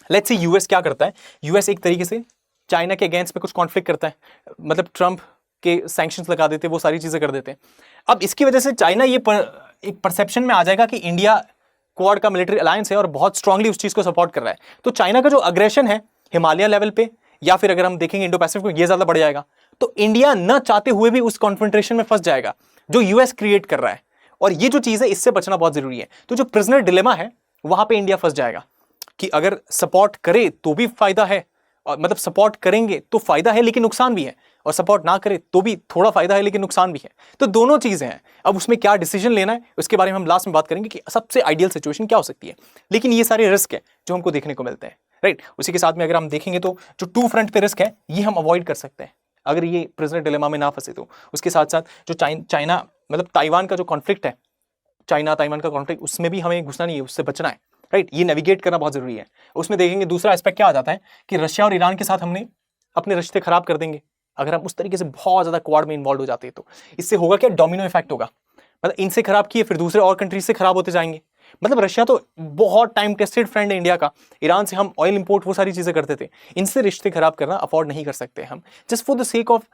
लेट्स सी US क्या करता है, US एक तरीके से चाइना के अगेंस्ट में कुछ कॉन्फ्लिक्ट करता है, मतलब ट्रंप के सैंक्शंस लगा देते हैं, वो सारी चीजें कर देते हैं। अब इसकी वजह से चाइना ये एक परसेप्शन में आ जाएगा कि इंडिया क्वाड का मिलिट्री अलायंस है और बहुत स्ट्रांगली उस चीज को सपोर्ट कर रहा है। तो चाइना का जो अग्रेशन है हिमालय लेवल पे, या फिर अगर हम देखेंगे इंडो पैसिफिक में, ये ज्यादा बढ़ जाएगा। तो इंडिया न चाहते हुए भी उस कॉन्फ्रंटेशन में फंस जाएगा जो US क्रिएट कर रहा है, और ये जो चीज है इससे बचना बहुत जरूरी है। तो जो प्रिजनर डिलेमा है वहां पे इंडिया फंस जाएगा कि अगर सपोर्ट करे तो भी फायदा है, और मतलब सपोर्ट करेंगे तो फायदा है लेकिन नुकसान भी है, और सपोर्ट ना करे तो भी थोड़ा फायदा है लेकिन नुकसान भी है। तो दोनों चीजें हैं। अब उसमें क्या डिसीजन लेना है उसके बारे में हम लास्ट में बात करेंगे कि सबसे आइडियल सिचुएशन क्या हो सकती है, लेकिन ये सारे रिस्क है जो हमको देखने को मिलते हैं, राइट। उसी के साथ में अगर हम देखेंगे तो जो टू फ्रंट पे रिस्क है ये हम अवॉइड कर सकते हैं अगर ये प्रिजनर डिलेमा में ना फंसे तो। उसके साथ साथ जो चाइना मतलब ताइवान का जो कॉन्फ्लिक्ट है, चाइना ताइवान का कॉन्फ्लिक्ट, उसमें भी हमें घुसना नहीं है, उससे बचना है, राइट। ये नेविगेट करना बहुत जरूरी है। उसमें देखेंगे दूसरा एस्पेक्ट क्या आ जाता है कि रशिया और ईरान के साथ हमने अपने रिश्ते खराब कर देंगे अगर हम उस तरीके से बहुत ज्यादा क्वाड में इन्वॉल्व हो जाते हैं। तो इससे होगा क्या, डोमिनो इफेक्ट होगा, मतलब इनसे खराब किए फिर दूसरे और कंट्रीज से खराब होते जाएंगे। मतलब रशिया तो बहुत टाइम टेस्टेड फ्रेंड है इंडिया का, ईरान से हम ऑयल इंपोर्ट वो सारी चीजें करते थे, इनसे रिश्ते खराब करना अफोर्ड नहीं कर सकते हम, just for the sake of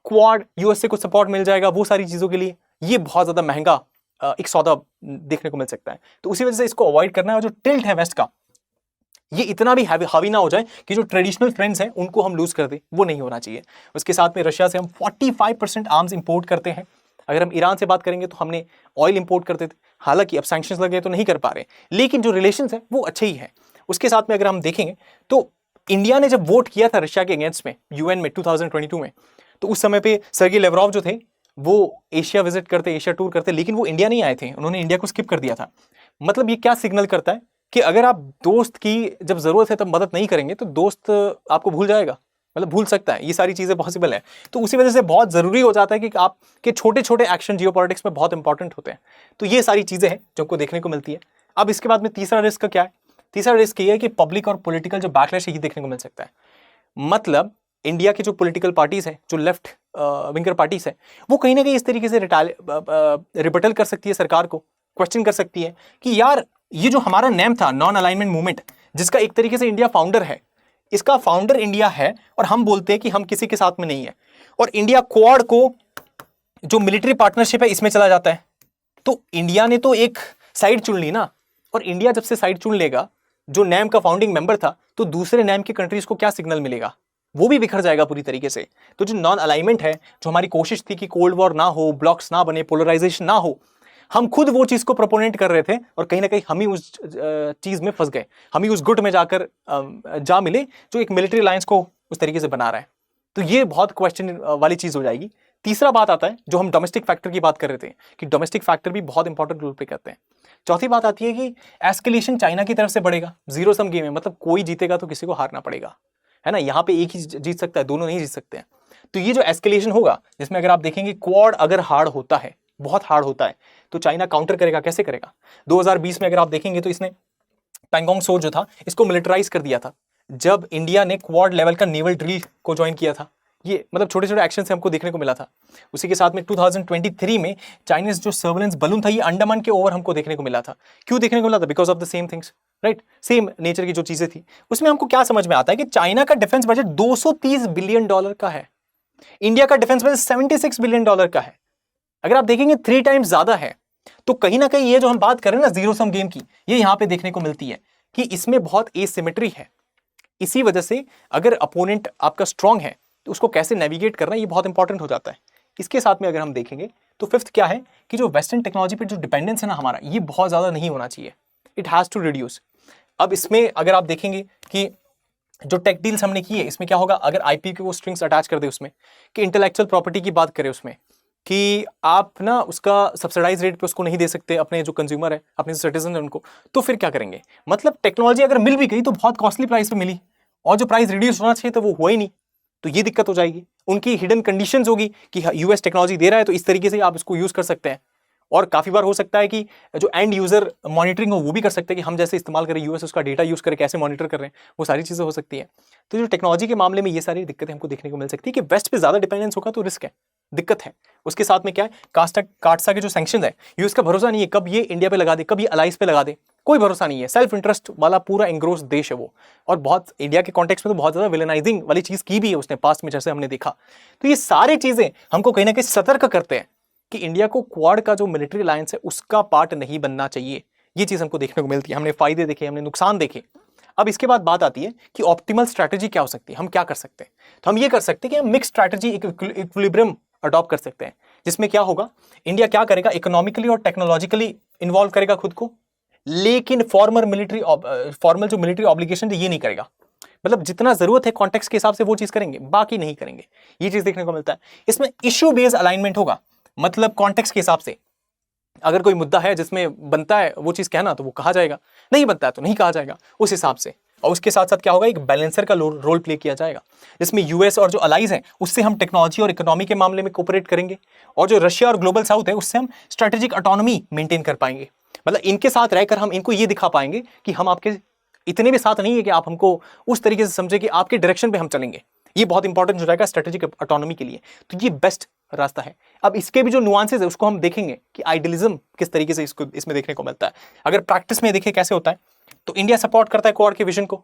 quad. US को सपोर्ट मिल जाएगा वो सारी चीजों के लिए, ये बहुत ज्यादा महंगा एक सौदा देखने को मिल सकता है। तो उसी वजह से इसको अवॉइड करना है। और जो टिल्ट है वेस्ट का, ये इतना भी हावी ना हो जाए कि जो ट्रेडिशनल फ्रेंड्स हैं उनको हम लूज कर दें, वो नहीं होना चाहिए। उसके साथ में रशिया से हम 45% आर्म्स इंपोर्ट करते हैं। अगर हम ईरान से बात करेंगे तो हमने ऑयल इंपोर्ट करते थे, हालांकि अब सैंक्शंस लगे तो नहीं कर पा रहे, लेकिन जो रिलेशंस है वो अच्छे ही है। उसके साथ में अगर हम देखेंगे तो इंडिया ने जब वोट किया था रशिया के अगेंस्ट में UN में 2022 में, तो उस समय पे सर्गी लेवरोव जो थे वो एशिया विजिट करते, एशिया टूर करते, लेकिन वो इंडिया नहीं आए थे, उन्होंने इंडिया को स्किप कर दिया था। मतलब ये क्या सिग्नल करता है कि अगर आप दोस्त की जब जरूरत है तब मदद नहीं करेंगे तो दोस्त आपको भूल जाएगा, मतलब भूल सकता है। ये सारी चीजें पॉसिबल है। तो उसी वजह से बहुत जरूरी हो जाता है कि आपके छोटे छोटे एक्शन जियोपॉलिटिक्स में बहुत इंपॉर्टेंट होते हैं। तो ये सारी चीजें हैं जो हमको देखने को मिलती है। अब इसके बाद में तीसरा रिस्क क्या है? तीसरा रिस्क ये है कि पब्लिक और पॉलिटिकल जो बैकलैश है ये देखने को मिल सकता है। मतलब इंडिया की जो पॉलिटिकल पार्टीज हैं, जो लेफ्ट विंगर पार्टीज है, वो कहीं ना कहीं इस तरीके से रिबटल कर सकती है सरकार को, क्वेश्चन कर सकती है कि यार ये जो हमारा नेम था नॉन अलाइनमेंट मूवमेंट, जिसका एक तरीके से इंडिया फाउंडर है, इसका फाउंडर इंडिया है और हम बोलते हैं कि हम किसी के साथ में नहीं है, और इंडिया क्वाड को जो मिलिट्री पार्टनरशिप है इसमें चला जाता है। तो इंडिया ने तो एक साइड चुन ली ना, और इंडिया जब से साइड चुन लेगा जो नैम का फाउंडिंग मेंबर था, तो दूसरे नैम की कंट्रीज को क्या सिग्नल मिलेगा? वो भी बिखर जाएगा पूरी तरीके से। तो जो नॉन अलाइनमेंट है, जो हमारी कोशिश थी कि कोल्ड वॉर ना हो, ब्लॉक्स ना बने, पोलराइजेशन ना हो, हम खुद वो चीज को प्रोपोनेंट कर रहे थे और कहीं ना कहीं हम ही उस चीज में फंस गए, हम ही उस गुट में जाकर जा मिले जो एक मिलिट्री अलायंस को उस तरीके से बना रहा है। तो ये बहुत क्वेश्चन वाली चीज हो जाएगी। तीसरा बात आता है जो हम डोमेस्टिक फैक्टर की बात कर रहे थे कि डोमेस्टिक फैक्टर भी बहुत इंपॉर्टेंट रोल प्ले करते हैं। चौथी बात आती है कि एस्केलेशन चाइना की तरफ से बढ़ेगा। जीरो सम गेम है, मतलब कोई जीतेगा तो किसी को हारना पड़ेगा, है ना। यहाँ पे एक ही जीत सकता है, दोनों नहीं जीत सकते हैं। तो ये जो एस्केलेशन होगा, जिसमें अगर आप देखेंगे क्वाड अगर हार्ड होता है, बहुत हार्ड होता है, तो चाइना काउंटर करेगा। कैसे करेगा? 2020 में अगर आप देखेंगे तो इसने पैंगोंग सो जो था इसको मिलिटराइज कर दिया था, जब इंडिया ने क्वाड लेवल का नेवल ड्रिल को ज्वाइन किया था। ये मतलब छोटे छोटे एक्शन से हमको देखने को मिला था। उसी के साथ में 2023 में चाइनीज जो सर्वेलेंस बलून था ये अंडमान के ओवर हमको देखने को मिला था। क्यों देखने को मिला था? Because of the same things, right, same nature की जो चीजें थी। उसमें हमको क्या समझ में आता है कि चाइना का डिफेंस बजट $230 बिलियन का है, इंडिया का डिफेंस बजट $76 बिलियन का है। अगर आप देखेंगे 3 टाइम्स ज्यादा है। तो कहीं ना कहीं ये जो हम बात कर रहे हैं ना जीरो सम गेम की, ये यहां पे देखने को मिलती है कि इसमें बहुत एसिमेट्री है। इसी वजह से अगर अपोनेंट आपका स्ट्रांग है तो उसको कैसे नेविगेट करना ये बहुत इंपॉर्टेंट हो जाता है। इसके साथ में अगर हम देखेंगे तो फिफ्थ क्या है कि जो वेस्टर्न टेक्नोलॉजी पे जो डिपेंडेंस है ना हमारा, ये बहुत ज्यादा नहीं होना चाहिए। It has to reduce. अब इसमें अगर आप देखेंगे कि जो टेक डील्स हमने की है, इसमें क्या होगा अगर आईपी के वो स्ट्रिंग्स अटैच कर दे उसमें, कि इंटेलेक्चुअल प्रॉपर्टी की बात करें उसमें, कि आप ना उसका सब्सिडाइज रेट पे उसको नहीं दे सकते अपने जो कंज्यूमर है, अपने जो सिटीजन है उनको, तो फिर क्या करेंगे? मतलब टेक्नोलॉजी अगर मिल भी गई तो बहुत कॉस्टली प्राइस पे मिली, और जो प्राइस रिड्यूस होना चाहिए तो वो हुआ ही नहीं। तो ये दिक्कत हो जाएगी। उनकी हिडन कंडीशंस होगी कि यूएस टेक्नोलॉजी दे रहा है तो इस तरीके से आप इसको यूज कर सकते हैं। और काफी बार हो सकता है कि जो एंड यूजर मॉनिटरिंग हो वो भी कर सकते हैं कि हम जैसे इस्तेमाल करें यूएस उसका डेटा यूज करके कैसे मॉनिटर कर रहे हैं, वो सारी चीजें हो सकती है। तो जो टेक्नोलॉजी के मामले में ये सारी दिक्कतें हमको देखने को मिल सकती है कि वेस्ट पे ज्यादा डिपेंडेंस होगा तो रिस्क है, दिक्कत है। उसके साथ में क्या है, काटसा के जो सैंक्शन है यूएस का भरोसा नहीं है कब ये इंडिया पे लगा दे, कब ये अलाइस पे लगा दे, कोई भरोसा नहीं है। सेल्फ इंटरेस्ट वाला पूरा एंग्रोस देश है वो, और बहुत इंडिया के कॉन्टेक्स्ट में तो बहुत ज्यादा विलेनाइजिंग वाली चीज की भी है उसने पास्ट में, जैसे हमने देखा। तो ये सारी चीजें हमको कहीं ना कहीं सतर्क करते हैं कि इंडिया को क्वाड का जो मिलिट्री अलायंस है उसका पार्ट नहीं बनना चाहिए। ये चीज हमको देखने को मिलती है। हमने फायदे देखे, हमने नुकसान देखे। अब इसके बाद बात आती है कि ऑप्टिमल स्ट्रैटेजी क्या हो सकती है, हम क्या कर सकते हैं। तो हम ये कर सकते हैं कि हम मिक्स स्ट्रैटेजी, इक्विलिब्रियम अडॉप्ट कर सकते हैं, जिसमें क्या होगा, इंडिया क्या करेगा, इकोनॉमिकली और टेक्नोलॉजिकली इन्वॉल्व करेगा खुद को, लेकिन फॉर्मल जो मिलिट्री ऑब्लिगेशन है ये नहीं करेगा। मतलब जितना जरूरत है कॉन्टेक्स्ट के हिसाब से वो चीज करेंगे, बाकी नहीं करेंगे। ये चीज देखने को मिलता है। इसमें इश्यू बेस्ड अलाइनमेंट होगा, मतलब कॉन्टेक्स्ट के हिसाब से अगर कोई मुद्दा है जिसमें बनता है वो चीज कहना तो वो कहा जाएगा, नहीं बनता है तो नहीं कहा जाएगा, उस हिसाब से। और उसके साथ साथ क्या होगा, एक बैलेंसर का रोल प्ले किया जाएगा, जिसमें यूएस और जो अलाइज हैं उससे हम टेक्नोलॉजी और इकोनॉमी के मामले में कोऑपरेट करेंगे, और जो रशिया और ग्लोबल साउथ है उससे हम स्ट्रेटेजिक ऑटोनॉमी मेंटेन कर पाएंगे। मतलब इनके साथ रहकर हम इनको ये दिखा पाएंगे कि हम आपके इतने भी साथ नहीं है कि आप हमको उस तरीके से समझे कि आपके डायरेक्शन पे हम चलेंगे। ये बहुत इंपॉर्टेंट हो जाएगा स्ट्रेटेजिक ऑटोनॉमी के लिए। तो ये बेस्ट रास्ता है। अब इसके भी जो नुआंसेस है उसको हम देखेंगे कि आइडियलिज्म किस तरीके से इसमें देखने को मिलता है। अगर प्रैक्टिस में देखें कैसे होता है, तो इंडिया सपोर्ट करता है क्वाड के विजन को,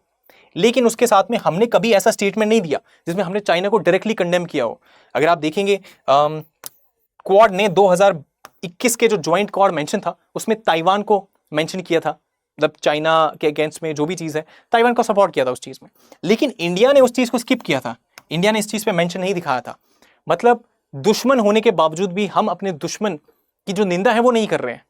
लेकिन उसके साथ में हमने कभी ऐसा स्टेटमेंट नहीं दिया जिसमें हमने चाइना को डायरेक्टली कंडेम किया हो। अगर आप देखेंगे क्वाड ने 2021 के जो ज्वाइंट क्वाड मेंशन था उसमें ताइवान को मेंशन किया था, मतलब चाइना के अगेंस्ट में जो भी चीज है ताइवान को सपोर्ट किया था उस चीज में, लेकिन इंडिया ने उस चीज को स्किप किया था। इंडिया ने इस चीज पे मेंशन नहीं दिखाया था। मतलब दुश्मन होने के बावजूद भी हम अपने दुश्मन की जो निंदा है वो नहीं कर रहे हैं,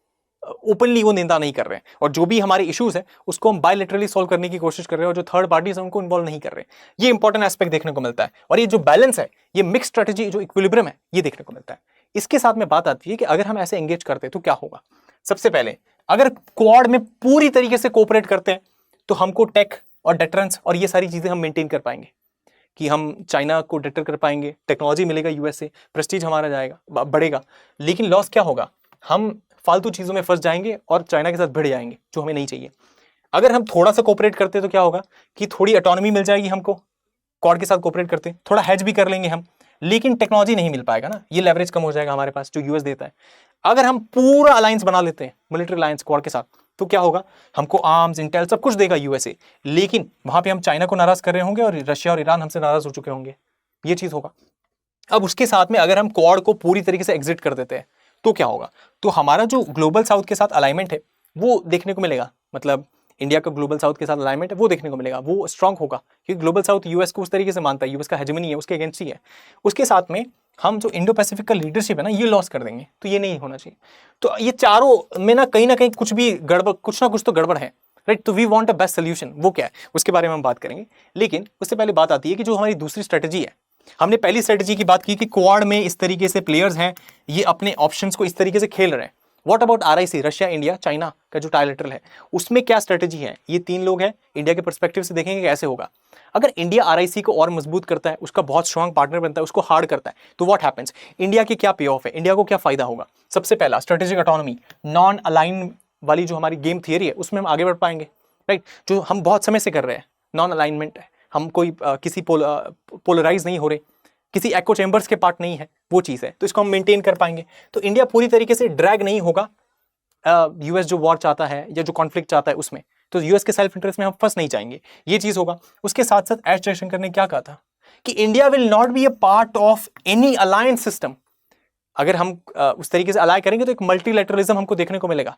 ओपनली वो निंदा नहीं कर रहे हैं, और जो भी हमारे इश्यूज है उसको हम बायलैटरली सॉल्व करने की कोशिश कर रहे हैं, और जो थर्ड पार्टीज है उनको इन्वॉल्व नहीं कर रहे हैं। ये इंपॉर्टेंट एस्पेक्ट देखने को मिलता है, और ये जो बैलेंस है, ये मिक्स स्ट्रेटेजी, जो इक्विलिब्रियम है, ये देखने को मिलता है। इसके साथ में बात आती है कि अगर हम ऐसे एंगेज करते हैं तो क्या होगा। सबसे पहले अगर क्वाड में पूरी तरीके से कोऑपरेट करते हैं तो हमको टेक और डेटरेंस और ये सारी चीजें हम मेंटेन कर पाएंगे, कि हम चाइना को डेटर कर पाएंगे, टेक्नोलॉजी मिलेगा यूएस से, प्रेस्टीज हमारा जाएगा, बढ़ेगा। लेकिन लॉस क्या होगा, हम फालतू चीजों में फंस जाएंगे और चाइना के साथ भिड़ जाएंगे, जो हमें नहीं चाहिए। अगर हम थोड़ा सा कोऑपरेट करते हैं तो क्या होगा कि थोड़ी ऑटोनॉमी मिल जाएगी हमको, क्वाड के साथ कोऑपरेट करते हैं, थोड़ा हेज भी कर लेंगे हम, लेकिन टेक्नोलॉजी नहीं मिल पाएगा ना, ये लेवरेज कम हो जाएगा हमारे पास जो यूएस देता है। अगर हम पूरा अलायंस बना लेते हैं, मिलिट्री अलायंस क्वाड के साथ, तो क्या होगा, हमको आर्म्स, इंटेल सब कुछ देगा यूएसए, लेकिन वहां पे हम चाइना को नाराज कर रहे होंगे और रशिया और ईरान हमसे नाराज हो चुके होंगे, ये चीज होगा। अब उसके साथ में अगर हम क्वाड को पूरी तरीके से एग्जिट कर देते हैं तो क्या होगा, तो हमारा जो ग्लोबल साउथ के साथ अलाइनमेंट है वो देखने को मिलेगा, मतलब इंडिया का ग्लोबल साउथ के साथ अलाइनमेंट है वो देखने को मिलेगा, वो स्ट्रांग होगा, क्योंकि ग्लोबल साउथ यूएस को उस तरीके से मानता है, यूएस का हेजेमनी है, उसके अगेंस्ट ही है। उसके साथ में हम जो इंडो पैसिफिक का लीडरशिप है ना, ये लॉस कर देंगे, तो ये नहीं होना चाहिए। तो ये चारों में ना कहीं कुछ भी गड़बड़, कुछ ना कुछ तो गड़बड़ है, राइट। तो we want a best solution, वो क्या है उसके बारे में हम बात करेंगे। लेकिन उससे पहले बात आती है कि जो हमारी दूसरी स्ट्रेटेजी है, हमने पहली स्ट्रेटेजी की बात की कि क्वाड में इस तरीके से प्लेयर्स हैं, ये अपने ऑप्शंस को इस तरीके से खेल रहे हैं। What about RIC, Russia, India, China का जो ट्राइलेटरल है, उसमें क्या स्ट्रेटेजी है, ये तीन लोग हैं, इंडिया के पर्सपेक्टिव से देखेंगे कैसे होगा। अगर इंडिया आरआईसी को और मजबूत करता है, उसका बहुत स्ट्रांग पार्टनर बनता है, उसको हार्ड करता है, तो व्हाट हैपेंस, इंडिया के क्या पे ऑफ है, इंडिया को क्या फायदा होगा। सबसे पहला स्ट्रेटेजिक ऑटोनॉमी, नॉन अलाइन वाली जो हमारी गेम थियरी है उसमें हम आगे बढ़ पाएंगे, राइट। जो हम बहुत समय से कर रहे हैं, नॉन अलाइनमेंट है, हम कोई किसी पोलराइज नहीं हो रहे, किसी एको चैम्बर्स के पार्ट नहीं है, वो चीज़ है, तो इसको हम मेंटेन कर पाएंगे। तो इंडिया पूरी तरीके से ड्रैग नहीं होगा यूएस जो वॉर चाहता है या जो कॉन्फ्लिक्ट चाहता है उसमें, तो यूएस के सेल्फ इंटरेस्ट में हम फंस नहीं जाएंगे, ये चीज़ होगा। उसके साथ साथ एस जयशंकर ने क्या कहा था कि India will not be A part of any alliance system. अगर हम उस तरीके से अलाय करेंगे तो एक मल्टीलैटरलिज्म हमको देखने को मिलेगा,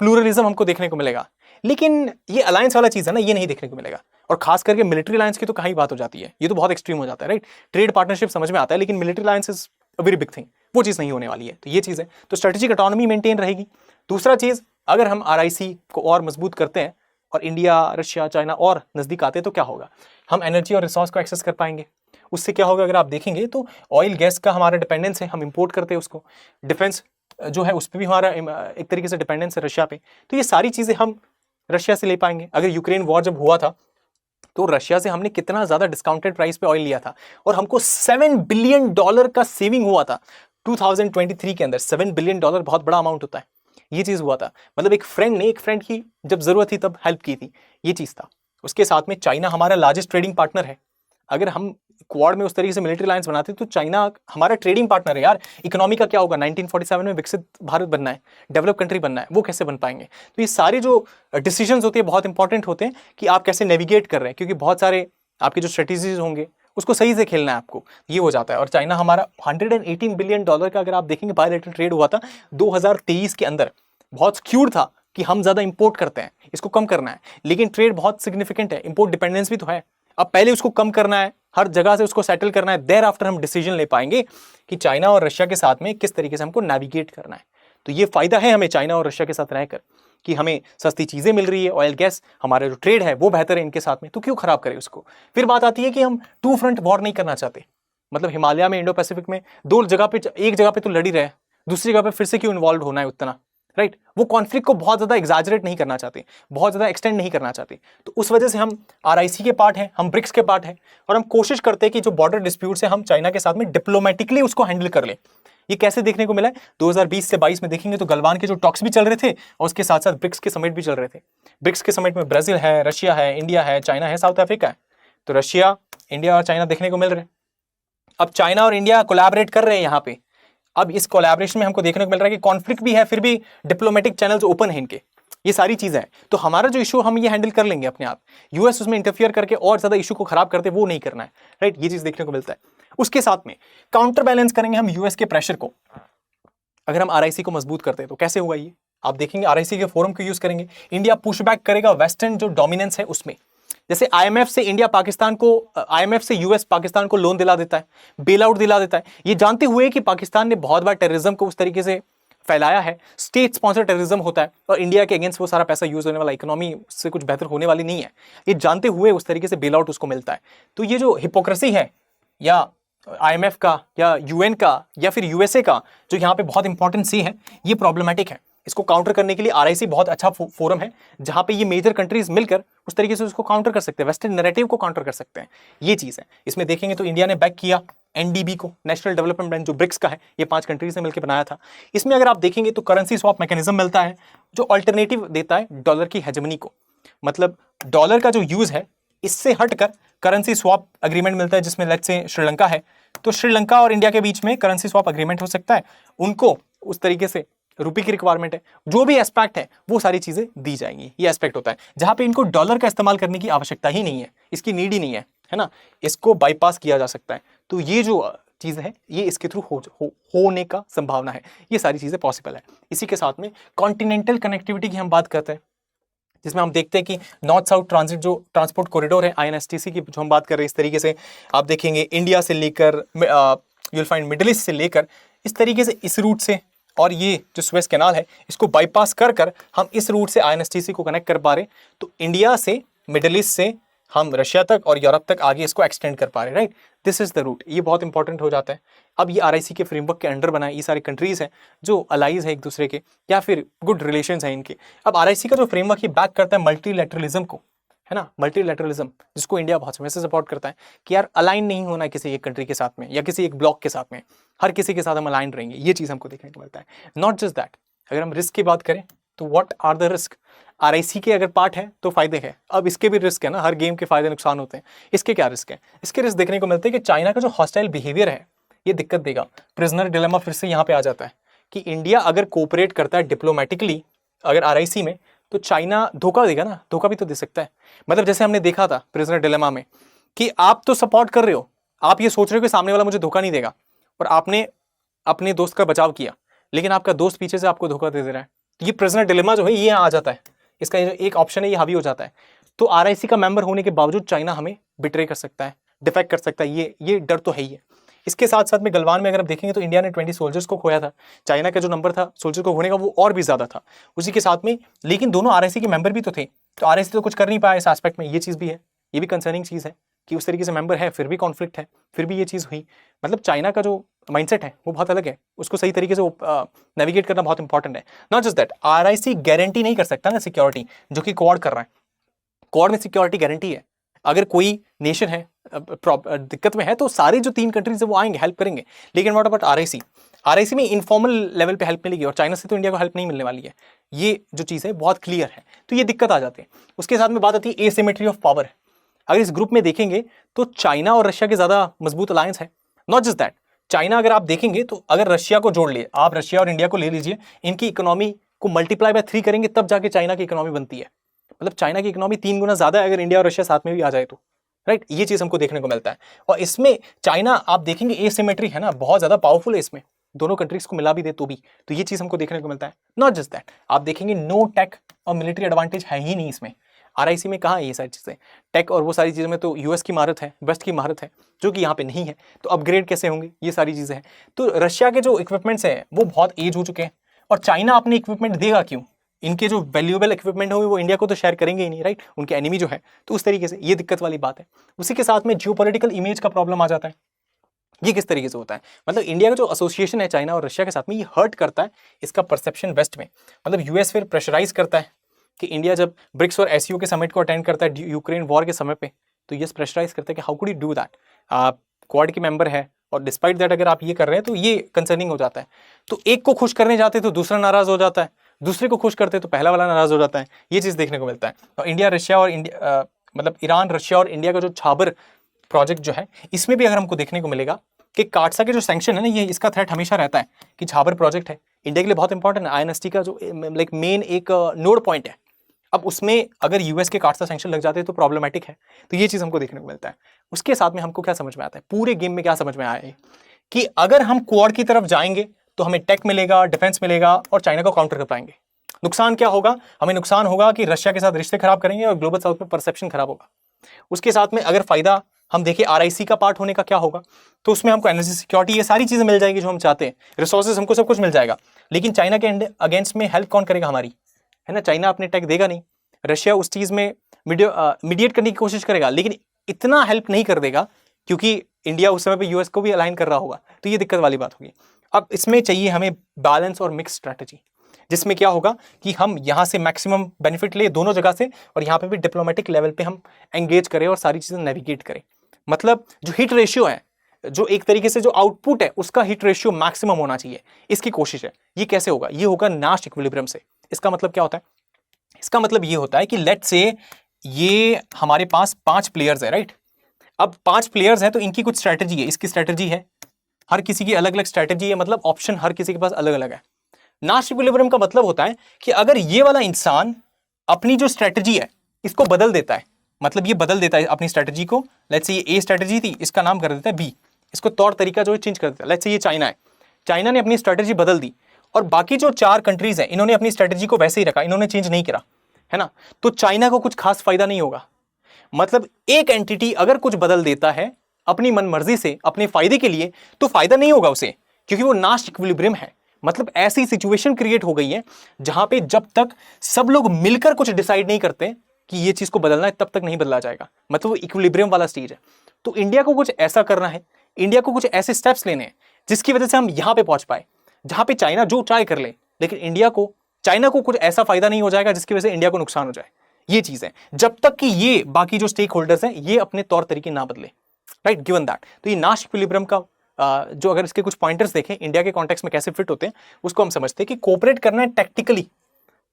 प्लूरलिज्म हमको देखने को मिलेगा, लेकिन ये अलायंस वाला चीज़ है ना, ये नहीं देखने को मिलेगा। और खास करके मिलिट्री अलायंस की तो कहीं बात हो जाती है, ये तो बहुत एक्सट्रीम हो जाता है, राइट। ट्रेड पार्टनरशिप समझ में आता है, लेकिन military alliance is a very big thing, वो चीज़ नहीं होने वाली है। तो ये चीज़ है, तो स्ट्रेटेजिक ऑटोनॉमी मेंटेन रहेगी। दूसरा चीज़, अगर हम आरआईसी को और मजबूत करते हैं और इंडिया, रशिया, चाइना और नज़दीक आते हैं, तो क्या होगा, हम एनर्जी और रिसोर्स को एक्सेस कर पाएंगे। उससे क्या होगा, अगर आप देखेंगे तो ऑयल गैस का हमारा डिपेंडेंस है, हम इंपोर्ट करते हैं उसको, डिफेंस जो है उस पर भी हमारा एक तरीके से डिपेंडेंस है रशिया पे, तो ये सारी चीज़ें हम रशिया से ले पाएंगे। अगर यूक्रेन वॉर जब हुआ था तो रशिया से हमने कितना ज़्यादा डिस्काउंटेड प्राइस पे ऑयल लिया था, और हमको $7 बिलियन का सेविंग हुआ था 2023 के अंदर। $7 बिलियन बहुत बड़ा अमाउंट होता है, ये चीज़ हुआ था। मतलब एक फ्रेंड ने एक फ्रेंड की जब ज़रूरत थी तब हेल्प की थी, ये चीज़ था। उसके साथ में चाइना हमारा लार्जेस्ट ट्रेडिंग पार्टनर है। अगर हम क्वाड में उस तरीके से मिलिट्री अलायंस बनाते तो चाइना हमारा ट्रेडिंग पार्टनर है यार। इकोनॉमी का क्या होगा, 1947 में विकसित भारत बनना है, डेवलप कंट्री बनना है, वो कैसे बन पाएंगे। तो ये सारे जो डिसीजंस होते हैं बहुत इंपॉर्टेंट होते हैं कि आप कैसे नेविगेट कर रहे हैं, क्योंकि बहुत सारे आपके जो स्ट्रेटेजीज होंगे उसको सही से खेलना है आपको, ये हो जाता है। और चाइना हमारा $118 बिलियन का अगर आप देखेंगे बायलैटरल ट्रेड हुआ था 2023 के अंदर, बहुत स्क्यूड था कि हम ज़्यादा इंपोर्ट करते हैं, इसको कम करना है, लेकिन ट्रेड बहुत सिग्निफिकेंट है, इंपोर्ट डिपेंडेंस भी तो है। अब पहले उसको कम करना है, हर जगह से उसको सेटल करना है, देयर आफ्टर हम डिसीजन ले पाएंगे कि चाइना और रशिया के साथ में किस तरीके से हमको नेविगेट करना है। तो ये फायदा है हमें चाइना और रशिया के साथ रहकर कि हमें सस्ती चीज़ें मिल रही है, ऑयल गैस, हमारा जो ट्रेड है वो बेहतर है इनके साथ में, तो क्यों खराब करें उसको। फिर बात आती है कि हम टू फ्रंट वॉर नहीं करना चाहते, मतलब हिमालय में, इंडो पैसिफिक में दो जगह पे, एक जगह पे तो लड़ ही रहे, दूसरी जगह पे फिर से क्यों इन्वॉल्व होना है उतना, राइट। वो कॉन्फ्लिक्ट को बहुत ज़्यादा एग्जैजरेट नहीं करना चाहते, बहुत ज़्यादा एक्सटेंड नहीं करना चाहते। तो उस वजह से हम आरआईसी के पार्ट हैं, हम ब्रिक्स के पार्ट हैं, और हम कोशिश करते हैं कि जो बॉर्डर डिस्प्यूट्स है हम चाइना के साथ में डिप्लोमेटिकली उसको हैंडल कर लें। ये कैसे देखने को मिला है, 2020 से 22 में देखेंगे तो गलवान के जो टॉक्स भी चल रहे थे और उसके साथ साथ ब्रिक्स के समिट भी चल रहे थे। ब्रिक्स के समिट में ब्राजील है, रशिया है, इंडिया है, चाइना है, साउथ अफ्रीका है। तो रशिया, इंडिया और चाइना देखने को मिल रहे हैं। अब चाइना और इंडिया कोलैबोरेट कर रहे हैं यहाँ पे। अब इस कोलैबोरेशन में हमको देखने को मिल रहा है कि कॉन्फ्लिक्ट भी है, फिर भी डिप्लोमेटिक चैनल्स ओपन है इनके, ये सारी चीजें हैं। तो हमारा जो इशू हम ये हैंडल कर लेंगे अपने आप, यूएस उसमें इंटरफियर करके और ज्यादा इशू को खराब करते वो नहीं करना है, राइट। ये चीज देखने को मिलता है। उसके साथ में काउंटर बैलेंस करेंगे हम यूएस के प्रेशर को। अगर हम आरआईसी को मजबूत करते हैं तो कैसे होगा ये, आप देखेंगे आरआईसी के फोरम को यूज करेंगे, इंडिया पुशबैक करेगा वेस्टर्न जो डोमिनेंस है उसमें। जैसे आईएमएफ से इंडिया पाकिस्तान को, आईएमएफ से यूएस पाकिस्तान को लोन दिला देता है, बेल आउट दिला देता है, ये जानते हुए कि पाकिस्तान ने बहुत बार टेररिज्म को उस तरीके से फैलाया है, स्टेट स्पॉन्सर टेररिज्म होता है और इंडिया के अगेंस्ट वो सारा पैसा यूज होने वाला, इकोनॉमी से कुछ बेहतर होने वाली नहीं है, ये जानते हुए उस तरीके से बेल आउट उसको मिलता है। तो ये जो हिपोक्रेसी है या आईएमएफ का या यूएन का या फिर यूएसए का, जो यहाँ पे बहुत इंपॉर्टेंट सी है, ये प्रॉब्लमेटिक है। इसको काउंटर करने के लिए आरआईसी बहुत अच्छा फोरम है जहां पे ये मेजर कंट्रीज मिलकर उस तरीके से उसको काउंटर कर सकते हैं, वेस्टर्न नैरेटिव को काउंटर कर सकते हैं। ये चीज है। इसमें देखेंगे तो इंडिया ने बैक किया एनडीबी को, नेशनल डेवलपमेंट बैंक, जो ब्रिक्स का है, ये 5 कंट्रीज ने मिलकर बनाया था। इसमें अगर आप देखेंगे तो करेंसी स्वैप मैकेनिज्म मिलता है जो अल्टरनेटिव देता है डॉलर की हेजेमनी को। मतलब डॉलर का जो यूज है इससे हटकर करेंसी स्वैप एग्रीमेंट मिलता है, जिसमें लेट्स से श्रीलंका है तो श्रीलंका और इंडिया के बीच में करेंसी स्वैप एग्रीमेंट हो सकता है। उनको उस तरीके से रुपए की रिक्वायरमेंट है, जो भी एस्पेक्ट है वो सारी चीजें दी जाएंगी। ये एस्पेक्ट होता है जहां पे इनको डॉलर का इस्तेमाल करने की आवश्यकता ही नहीं है, इसकी नीड ही नहीं है ना, इसको बाईपास किया जा सकता है। तो ये जो चीज है ये इसके थ्रू होने का संभावना है, ये सारी चीजें पॉसिबल है। इसी के साथ में कॉन्टिनेंटल कनेक्टिविटी की हम बात करते हैं, जिसमें हम देखते हैं कि नॉर्थ साउथ ट्रांजिट जो ट्रांसपोर्ट कॉरिडोर है INSTC की जो हम बात कर रहे हैं, इस तरीके से आप देखेंगे इंडिया से लेकर you will find middle east से लेकर इस तरीके से इस रूट से, और ये जो स्वेज कैनाल है इसको बाईपास कर हम इस रूट से INSTC को कनेक्ट कर पा रहे। तो इंडिया से मिडिल ईस्ट से हम रशिया तक और यूरोप तक आगे इसको एक्सटेंड कर पा रहे, right. This is the root. ये बहुत इंपॉर्टेंट हो जाता है। अब ये आरआईसी के फ्रेमवर्क के अंडर बना है, ये सारे कंट्रीज हैं जो अलाइज है एक दूसरे के या फिर गुड रिलेशंस हैं इनके। अब आरआईसी का जो फ्रेमवर्क ये बैक करता है मल्टीलैटरलिज्म को, है ना, मल्टीलैटरलिज्म, जिसको इंडिया बहुत समय से सपोर्ट करता है कि यार अलाइन नहीं होना किसी एक कंट्री के साथ में या किसी एक ब्लॉक के साथ में, हर किसी के साथ हम अलाइन रहेंगे। ये चीज हमको देखने को मिलता है। नॉट जस्ट दैट, अगर हम रिस्क की बात करें तो what are the risk, RIC के अगर पार्ट है तो फायदे हैं, अब इसके भी रिस्क है ना, हर गेम के फायदे नुकसान होते हैं। इसके क्या रिस्क है? इसके रिस्क देखने को मिलते हैं कि चाइना का जो हॉस्टाइल बिहेवियर है ये दिक्कत देगा। प्रिजनर डिलेमा फिर से यहाँ पे आ जाता है कि इंडिया अगर कोऑपरेट करता है डिप्लोमेटिकली अगर आरआईसी में, तो चाइना धोखा देगा ना, धोखा भी तो दे सकता है। मतलब जैसे हमने देखा था प्रिजनर डिलेमा में कि आप तो सपोर्ट कर रहे हो, आप ये सोच रहे हो कि सामने वाला मुझे धोखा नहीं देगा, और आपने अपने दोस्त का बचाव किया, लेकिन आपका दोस्त पीछे से आपको धोखा दे दे रहा है। ये प्रिजनर डिलेमा जो है ये आ जाता है, इसका एक ऑप्शन है ये हावी हो जाता है। तो आरआईसी का मेंबर होने के बावजूद चाइना हमें बिट्रे कर सकता है, डिफेक्ट कर सकता है, ये डर तो है ही है। इसके साथ साथ में गलवान में अगर आप देखेंगे तो इंडिया ने 20 सोल्जर्स को खोया था, चाइना का जो नंबर था सोल्जर को खोने का वो और भी ज्यादा था उसी के साथ में, लेकिन दोनों आरआईसी के मेंबर भी तो थे, तो आरआईसी तो कुछ कर नहीं पाया इस एस्पेक्ट में। ये चीज भी है, ये भी कंसर्निंग चीज है कि उस तरीके से मेंबर है फिर भी कॉन्फ्लिक्ट है, फिर भी ये चीज हुई। मतलब चाइना का जो माइंडसेट है वो बहुत अलग है, उसको सही तरीके से नेविगेट करना बहुत इंपॉर्टेंट है। Not just that, RIC guarantee नहीं कर सकता ना सिक्योरिटी, जो कि क्वाड कर रहा है। क्वाड में सिक्योरिटी गारंटी है, अगर कोई नेशन है दिक्कत में है तो सारे जो 3 कंट्रीज है वो आएंगे, हेल्प करेंगे। लेकिन व्हाट अबाउट आरआईसी? आरआईसी में इनफॉर्मल लेवल पे हेल्प मिलेगी और चाइना से तो इंडिया को हेल्प नहीं मिलने वाली है। ये जो चीज़ है बहुत क्लियर है, तो ये दिक्कत आ जाती है। उसके साथ में बात आती है एसिमेट्री ऑफ पावर। अगर इस ग्रुप में देखेंगे तो चाइना और रशिया के ज़्यादा मजबूत अलायंस है। नॉट जस्ट दैट, चाइना अगर आप देखेंगे तो अगर रशिया को जोड़ लिए, आप रशिया और इंडिया को ले लीजिए, इनकी इकोनॉमी को मल्टीप्लाई बाय 3 करेंगे तब जाके चाइना की इकोनॉमी बनती है। मतलब चाइना की इकोनॉमी 3 गुना ज्यादा है अगर इंडिया और रशिया साथ में भी आ जाए तो, राइट। ये चीज हमको देखने को मिलता है। और इसमें चाइना आप देखेंगे एसिमेट्री है ना, बहुत ज्यादा पावरफुल है इसमें, दोनों कंट्रीज को मिला भी दे तो भी, तो ये चीज हमको देखने को मिलता है। नॉट जस्ट दैट, आप देखेंगे नो टेक और मिलिट्री एडवांटेज है ही नहीं इसमें। आरआईसी में कहाँ है ये सारी चीजें? टेक और वो सारी चीज़ों में तो यूएस की महारत है, वेस्ट की महारत है, जो कि यहाँ पे नहीं है। तो अपग्रेड कैसे होंगे, ये सारी चीजें हैं। तो रशिया के जो इक्विपमेंट्स हैं वो बहुत एज हो चुके हैं, और चाइना अपने इक्विपमेंट देगा क्यों? इनके जो वैल्यूएबल इक्विपमेंट होंगे वो इंडिया को तो शेयर करेंगे ही नहीं, राइट, उनके एनिमी जो है। तो उस तरीके से ये दिक्कत वाली बात है। उसी के साथ में जियोपॉलिटिकल इमेज का प्रॉब्लम आ जाता है। ये किस तरीके से होता है? मतलब इंडिया का जो एसोसिएशन है चाइना और रशिया के साथ में, ये हर्ट करता है इसका परसेप्शन वेस्ट में। मतलब यूएस फिर प्रेशराइज करता है कि इंडिया जब ब्रिक्स और एससीओ के समिट को अटेंड करता है यूक्रेन वॉर के समय पे, तो यूएस प्रेशराइज करता है कि how could you do that, आप क्वाड के मेंबर है और डिस्पाइट दैट अगर आप ये कर रहे हैं तो ये कंसर्निंग हो जाता है। तो एक को खुश करने जाते तो दूसरा नाराज हो जाता है, दूसरे को खुश करते तो पहला वाला नाराज हो जाता है। ये चीज देखने को मिलता है। और इंडिया रशिया और मतलब ईरान रशिया और इंडिया का जो छाबर प्रोजेक्ट जो है, इसमें भी अगर हमको देखने को मिलेगा कि काटसा के जो सैंक्शन है ना, ये इसका थ्रेट हमेशा रहता है कि छाबर प्रोजेक्ट है इंडिया के लिए बहुत इंपॉर्टेंट है। आईएनएसटी का जो लाइक मेन एक नोड पॉइंट है, अब उसमें अगर यूएस के काटसा सैंक्शन लग जाते हैं तो प्रॉब्लमेटिक है। तो ये चीज हमको देखने को मिलता है। उसके साथ में हमको क्या समझ में आता है, पूरे गेम में क्या समझ में आया है कि अगर हम क्वाड की तरफ जाएंगे तो हमें टेक मिलेगा, डिफेंस मिलेगा और चाइना को काउंटर कर पाएंगे। नुकसान क्या होगा? हमें नुकसान होगा कि रशिया के साथ रिश्ते खराब करेंगे और ग्लोबल साउथ में परसेप्शन खराब होगा। उसके साथ में अगर फायदा हम देखें आरआईसी का पार्ट होने का क्या होगा, तो उसमें हमको एनर्जी सिक्योरिटी, ये सारी चीजें मिल जाएगी जो हम चाहते हैं, रिसोर्सेज हमको सब कुछ मिल जाएगा। लेकिन चाइना के अगेंस्ट में हेल्प कौन करेगा हमारी, है ना? चाइना अपने टेक देगा नहीं, रशिया उस चीज में मीडिएट करने की कोशिश करेगा, लेकिन इतना हेल्प नहीं कर देगा क्योंकि इंडिया उस समय पे यूएस को भी अलाइन कर रहा होगा। तो ये दिक्कत वाली बात होगी। अब इसमें चाहिए हमें बैलेंस और मिक्स स्ट्रैटेजी। जिसमें क्या होगा कि हम यहाँ से मैक्सिमम बेनिफिट ले दोनों जगह से, और यहाँ पे भी डिप्लोमेटिक लेवल पे हम एंगेज करें और सारी चीज़ें नेविगेट करें। मतलब जो हिट रेशियो है, जो एक तरीके से जो आउटपुट है उसका हिट रेशियो मैक्सिमम होना चाहिए, इसकी कोशिश है। ये कैसे होगा? ये होगा नाश इक्विलिब्रियम से। इसका मतलब क्या होता है? इसका मतलब ये होता है कि लेट्स से ये हमारे पास 5 प्लेयर्स है, राइट? अब 5 प्लेयर्स हैं तो इनकी कुछ स्ट्रैटेजी है, इसकी स्ट्रैटेजी है, हर किसी की अलग अलग स्ट्रैटेजी है, मतलब ऑप्शन हर किसी के पास अलग अलग है। नाश इक्विलिब्रियम का मतलब होता है कि अगर ये वाला इंसान अपनी जो स्ट्रैटेजी है इसको बदल देता है, मतलब ये बदल देता है अपनी स्ट्रैटेजी को, लेट्स से ये ए स्ट्रैटेजी थी, इसका नाम कर देता है बी, इसको तौर तरीका जो है चेंज कर देता है। लेट्स से ये चाइना है, चाइना ने अपनी स्ट्रैटेजी बदल दी और बाकी जो 4 कंट्रीज हैं इन्होंने अपनी स्ट्रैटेजी को वैसे ही रखा, इन्होंने चेंज नहीं करा, है ना? तो चाइना को कुछ खास फायदा नहीं होगा। मतलब एक एंटिटी अगर कुछ बदल देता है अपनी मनमर्जी से अपने फायदे के लिए, तो फायदा नहीं होगा उसे, क्योंकि वो नाश इक्विलिब्रियम है। मतलब ऐसी सिचुएशन क्रिएट हो गई है जहां पे जब तक सब लोग मिलकर कुछ डिसाइड नहीं करते कि ये चीज को बदलना है, तब तक नहीं बदला जाएगा। मतलब वो इक्विलिब्रियम वाला स्टेज है। तो इंडिया को कुछ ऐसा करना है, इंडिया को कुछ ऐसे स्टेप्स लेने हैं जिसकी वजह से हम यहां पे पहुंच पाए जहां पे चाइना जो ट्राई कर ले, लेकिन चाइना को कुछ ऐसा फायदा नहीं हो जाएगा जिसकी वजह से इंडिया को नुकसान हो जाए। ये चीज है, जब तक कि ये बाकी जो स्टेक होल्डर्स हैं ये अपने तौर तरीके ना बदले, राइट? गिवन दैट, तो ये नाश इक्विलिब्रियम का जो अगर इसके कुछ पॉइंटर्स देखें इंडिया के कॉन्टेक्स्ट में कैसे फिट होते हैं, उसको हम समझते हैं कि कोऑपरेट करना है टैक्टिकली,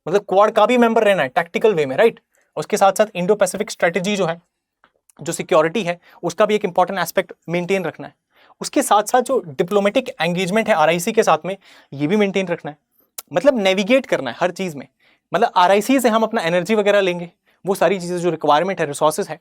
मतलब क्वाड का भी मेंबर रहना है टैक्टिकल वे में, राइट? उसके साथ साथ इंडो पैसिफिक स्ट्रेटेजी जो है, जो सिक्योरिटी है, उसका भी एक इंपॉर्टेंट एस्पेक्ट मेंटेन रखना है। उसके साथ साथ जो डिप्लोमेटिक एंगेजमेंट है आरआईसी के साथ में, ये भी मेंटेन रखना है। मतलब नेविगेट करना है हर चीज में। मतलब आरआईसी से हम अपना एनर्जी वगैरह लेंगे, वो सारी चीजें जो रिक्वायरमेंट है, रिसोर्सेज है,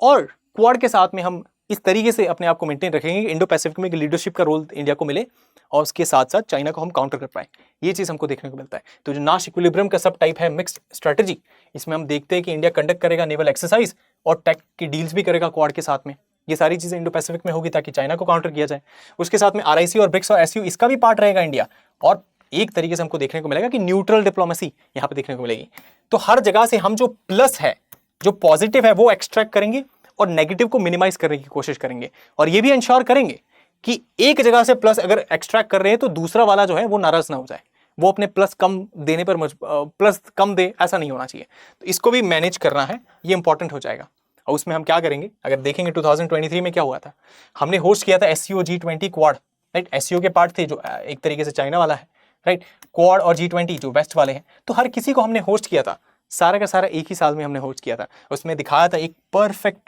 और क्वाड के साथ में हम इस तरीके से अपने आप को मेंटेन रखेंगे कि इंडो पैसिफिक में लीडरशिप का रोल इंडिया को मिले और उसके साथ साथ चाइना को हम काउंटर कर पाए। ये चीज हमको देखने को मिलता है। तो जो नाश इक्विलिब्रियम का सब टाइप है मिक्स्ड स्ट्रेटेजी, इसमें हम देखते हैं कि इंडिया कंडक्ट करेगा नेवल एक्सरसाइज और टेक की डील्स भी करेगा क्वाड के साथ में। ये सारी चीजें इंडो पैसिफिक में होगी ताकि चाइना को काउंटर किया जाए। उसके साथ में आरआईसी और ब्रिक्स और एसयू इसका भी पार्ट रहेगा इंडिया, और एक तरीके से हमको देखने को मिलेगा कि न्यूट्रल डिप्लोमेसी यहाँ पे देखने को मिलेगी। तो हर जगह से हम जो प्लस है, जो पॉजिटिव है, वो एक्सट्रैक्ट करेंगे और नेगेटिव को मिनिमाइज करने की कोशिश करेंगे, और ये भी इंश्योर करेंगे कि एक जगह से प्लस अगर एक्सट्रैक्ट कर रहे हैं तो दूसरा वाला जो है वो नाराज ना हो जाए, वो अपने प्लस कम देने पर प्लस कम दे, ऐसा नहीं होना चाहिए। तो इसको भी मैनेज करना है, ये इंपॉर्टेंट हो जाएगा। और उसमें हम क्या करेंगे, अगर देखेंगे 2023 में क्या हुआ था, हमने होस्ट किया था SCO G20 quad, right? SCO के पार्ट थे जो एक तरीके से चाइना वाला है, राइट? क्वाड और G20 जो वेस्ट वाले हैं, तो हर किसी को हमने होस्ट किया था, सारा का सारा एक ही साल में हमने होस्ट किया था। उसमें दिखाया था एक परफेक्ट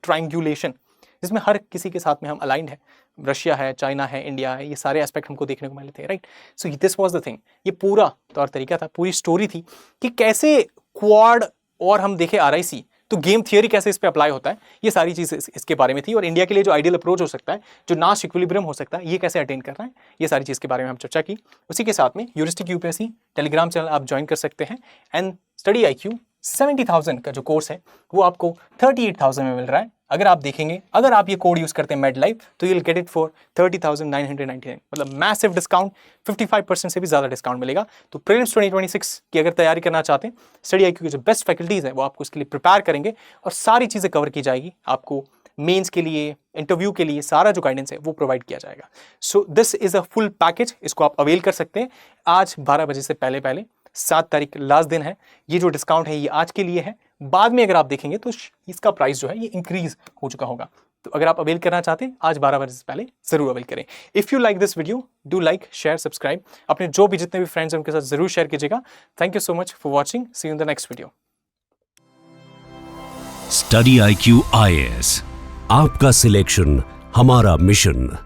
ट्रायंगुलेशन जिसमें हर किसी के साथ में हम अलाइंड है, रशिया है, चाइना है, इंडिया है, ये सारे एस्पेक्ट हमको देखने को मिले थे, right? So this was the thing. ये पूरा तौर तरीका था, पूरी स्टोरी थी कि कैसे क्वाड और हम देखे आरआईसी, तो गेम थियोरी कैसे इस पे अप्लाई होता है, ये सारी चीज़ इसके बारे में थी। और इंडिया के लिए जो आइडियल अप्रोच हो सकता है, जो नाश इक्विलिब्रियम हो सकता है, ये कैसे अटेन करना है, ये सारी चीज़ के बारे में हम चर्चा की। उसी के साथ में यूरिस्टिक यूपीएससी टेलीग्राम चैनल आप ज्वाइन कर सकते हैं, एंड स्टडी IQ 70,000 का जो कोर्स है वो आपको 38,000 में मिल रहा है। अगर आप देखेंगे, अगर आप ये कोड यूज करते हैं MedLife, तो you will get it for 30,999, मतलब मैसिव डिस्काउंट, 55% से भी ज़्यादा डिस्काउंट मिलेगा। तो प्रीलिम्स 2026 की अगर तैयारी करना चाहते हैं, स्टडी IQ की जो बेस्ट फैकल्टीज़ है वो आपको इसके लिए प्रिपेयर करेंगे और सारी चीज़ें कवर की जाएगी। आपको मेंस के लिए, इंटरव्यू के लिए सारा जो गाइडेंस है वो प्रोवाइड किया जाएगा। So this is a full package, इसको आप अवेल कर सकते हैं आज 12 बजे से पहले 7 तारीख लास्ट दिन है। ये जो डिस्काउंट है ये आज के लिए है, बाद में अगर आप देखेंगे तो इसका प्राइस जो है ये इंक्रीज हो चुका होगा। तो अगर आप अवेल करना चाहते हैं आज 12 बजे से पहले जरूर अवेल करें। If you like this video, do like, share, subscribe, अपने जो भी जितने भी फ्रेंड्स हैं उनके साथ जरूर शेयर कीजिएगा। Thank you so much for watching, see you in the next video. Study IQ IAS, आपका सिलेक्शन हमारा मिशन।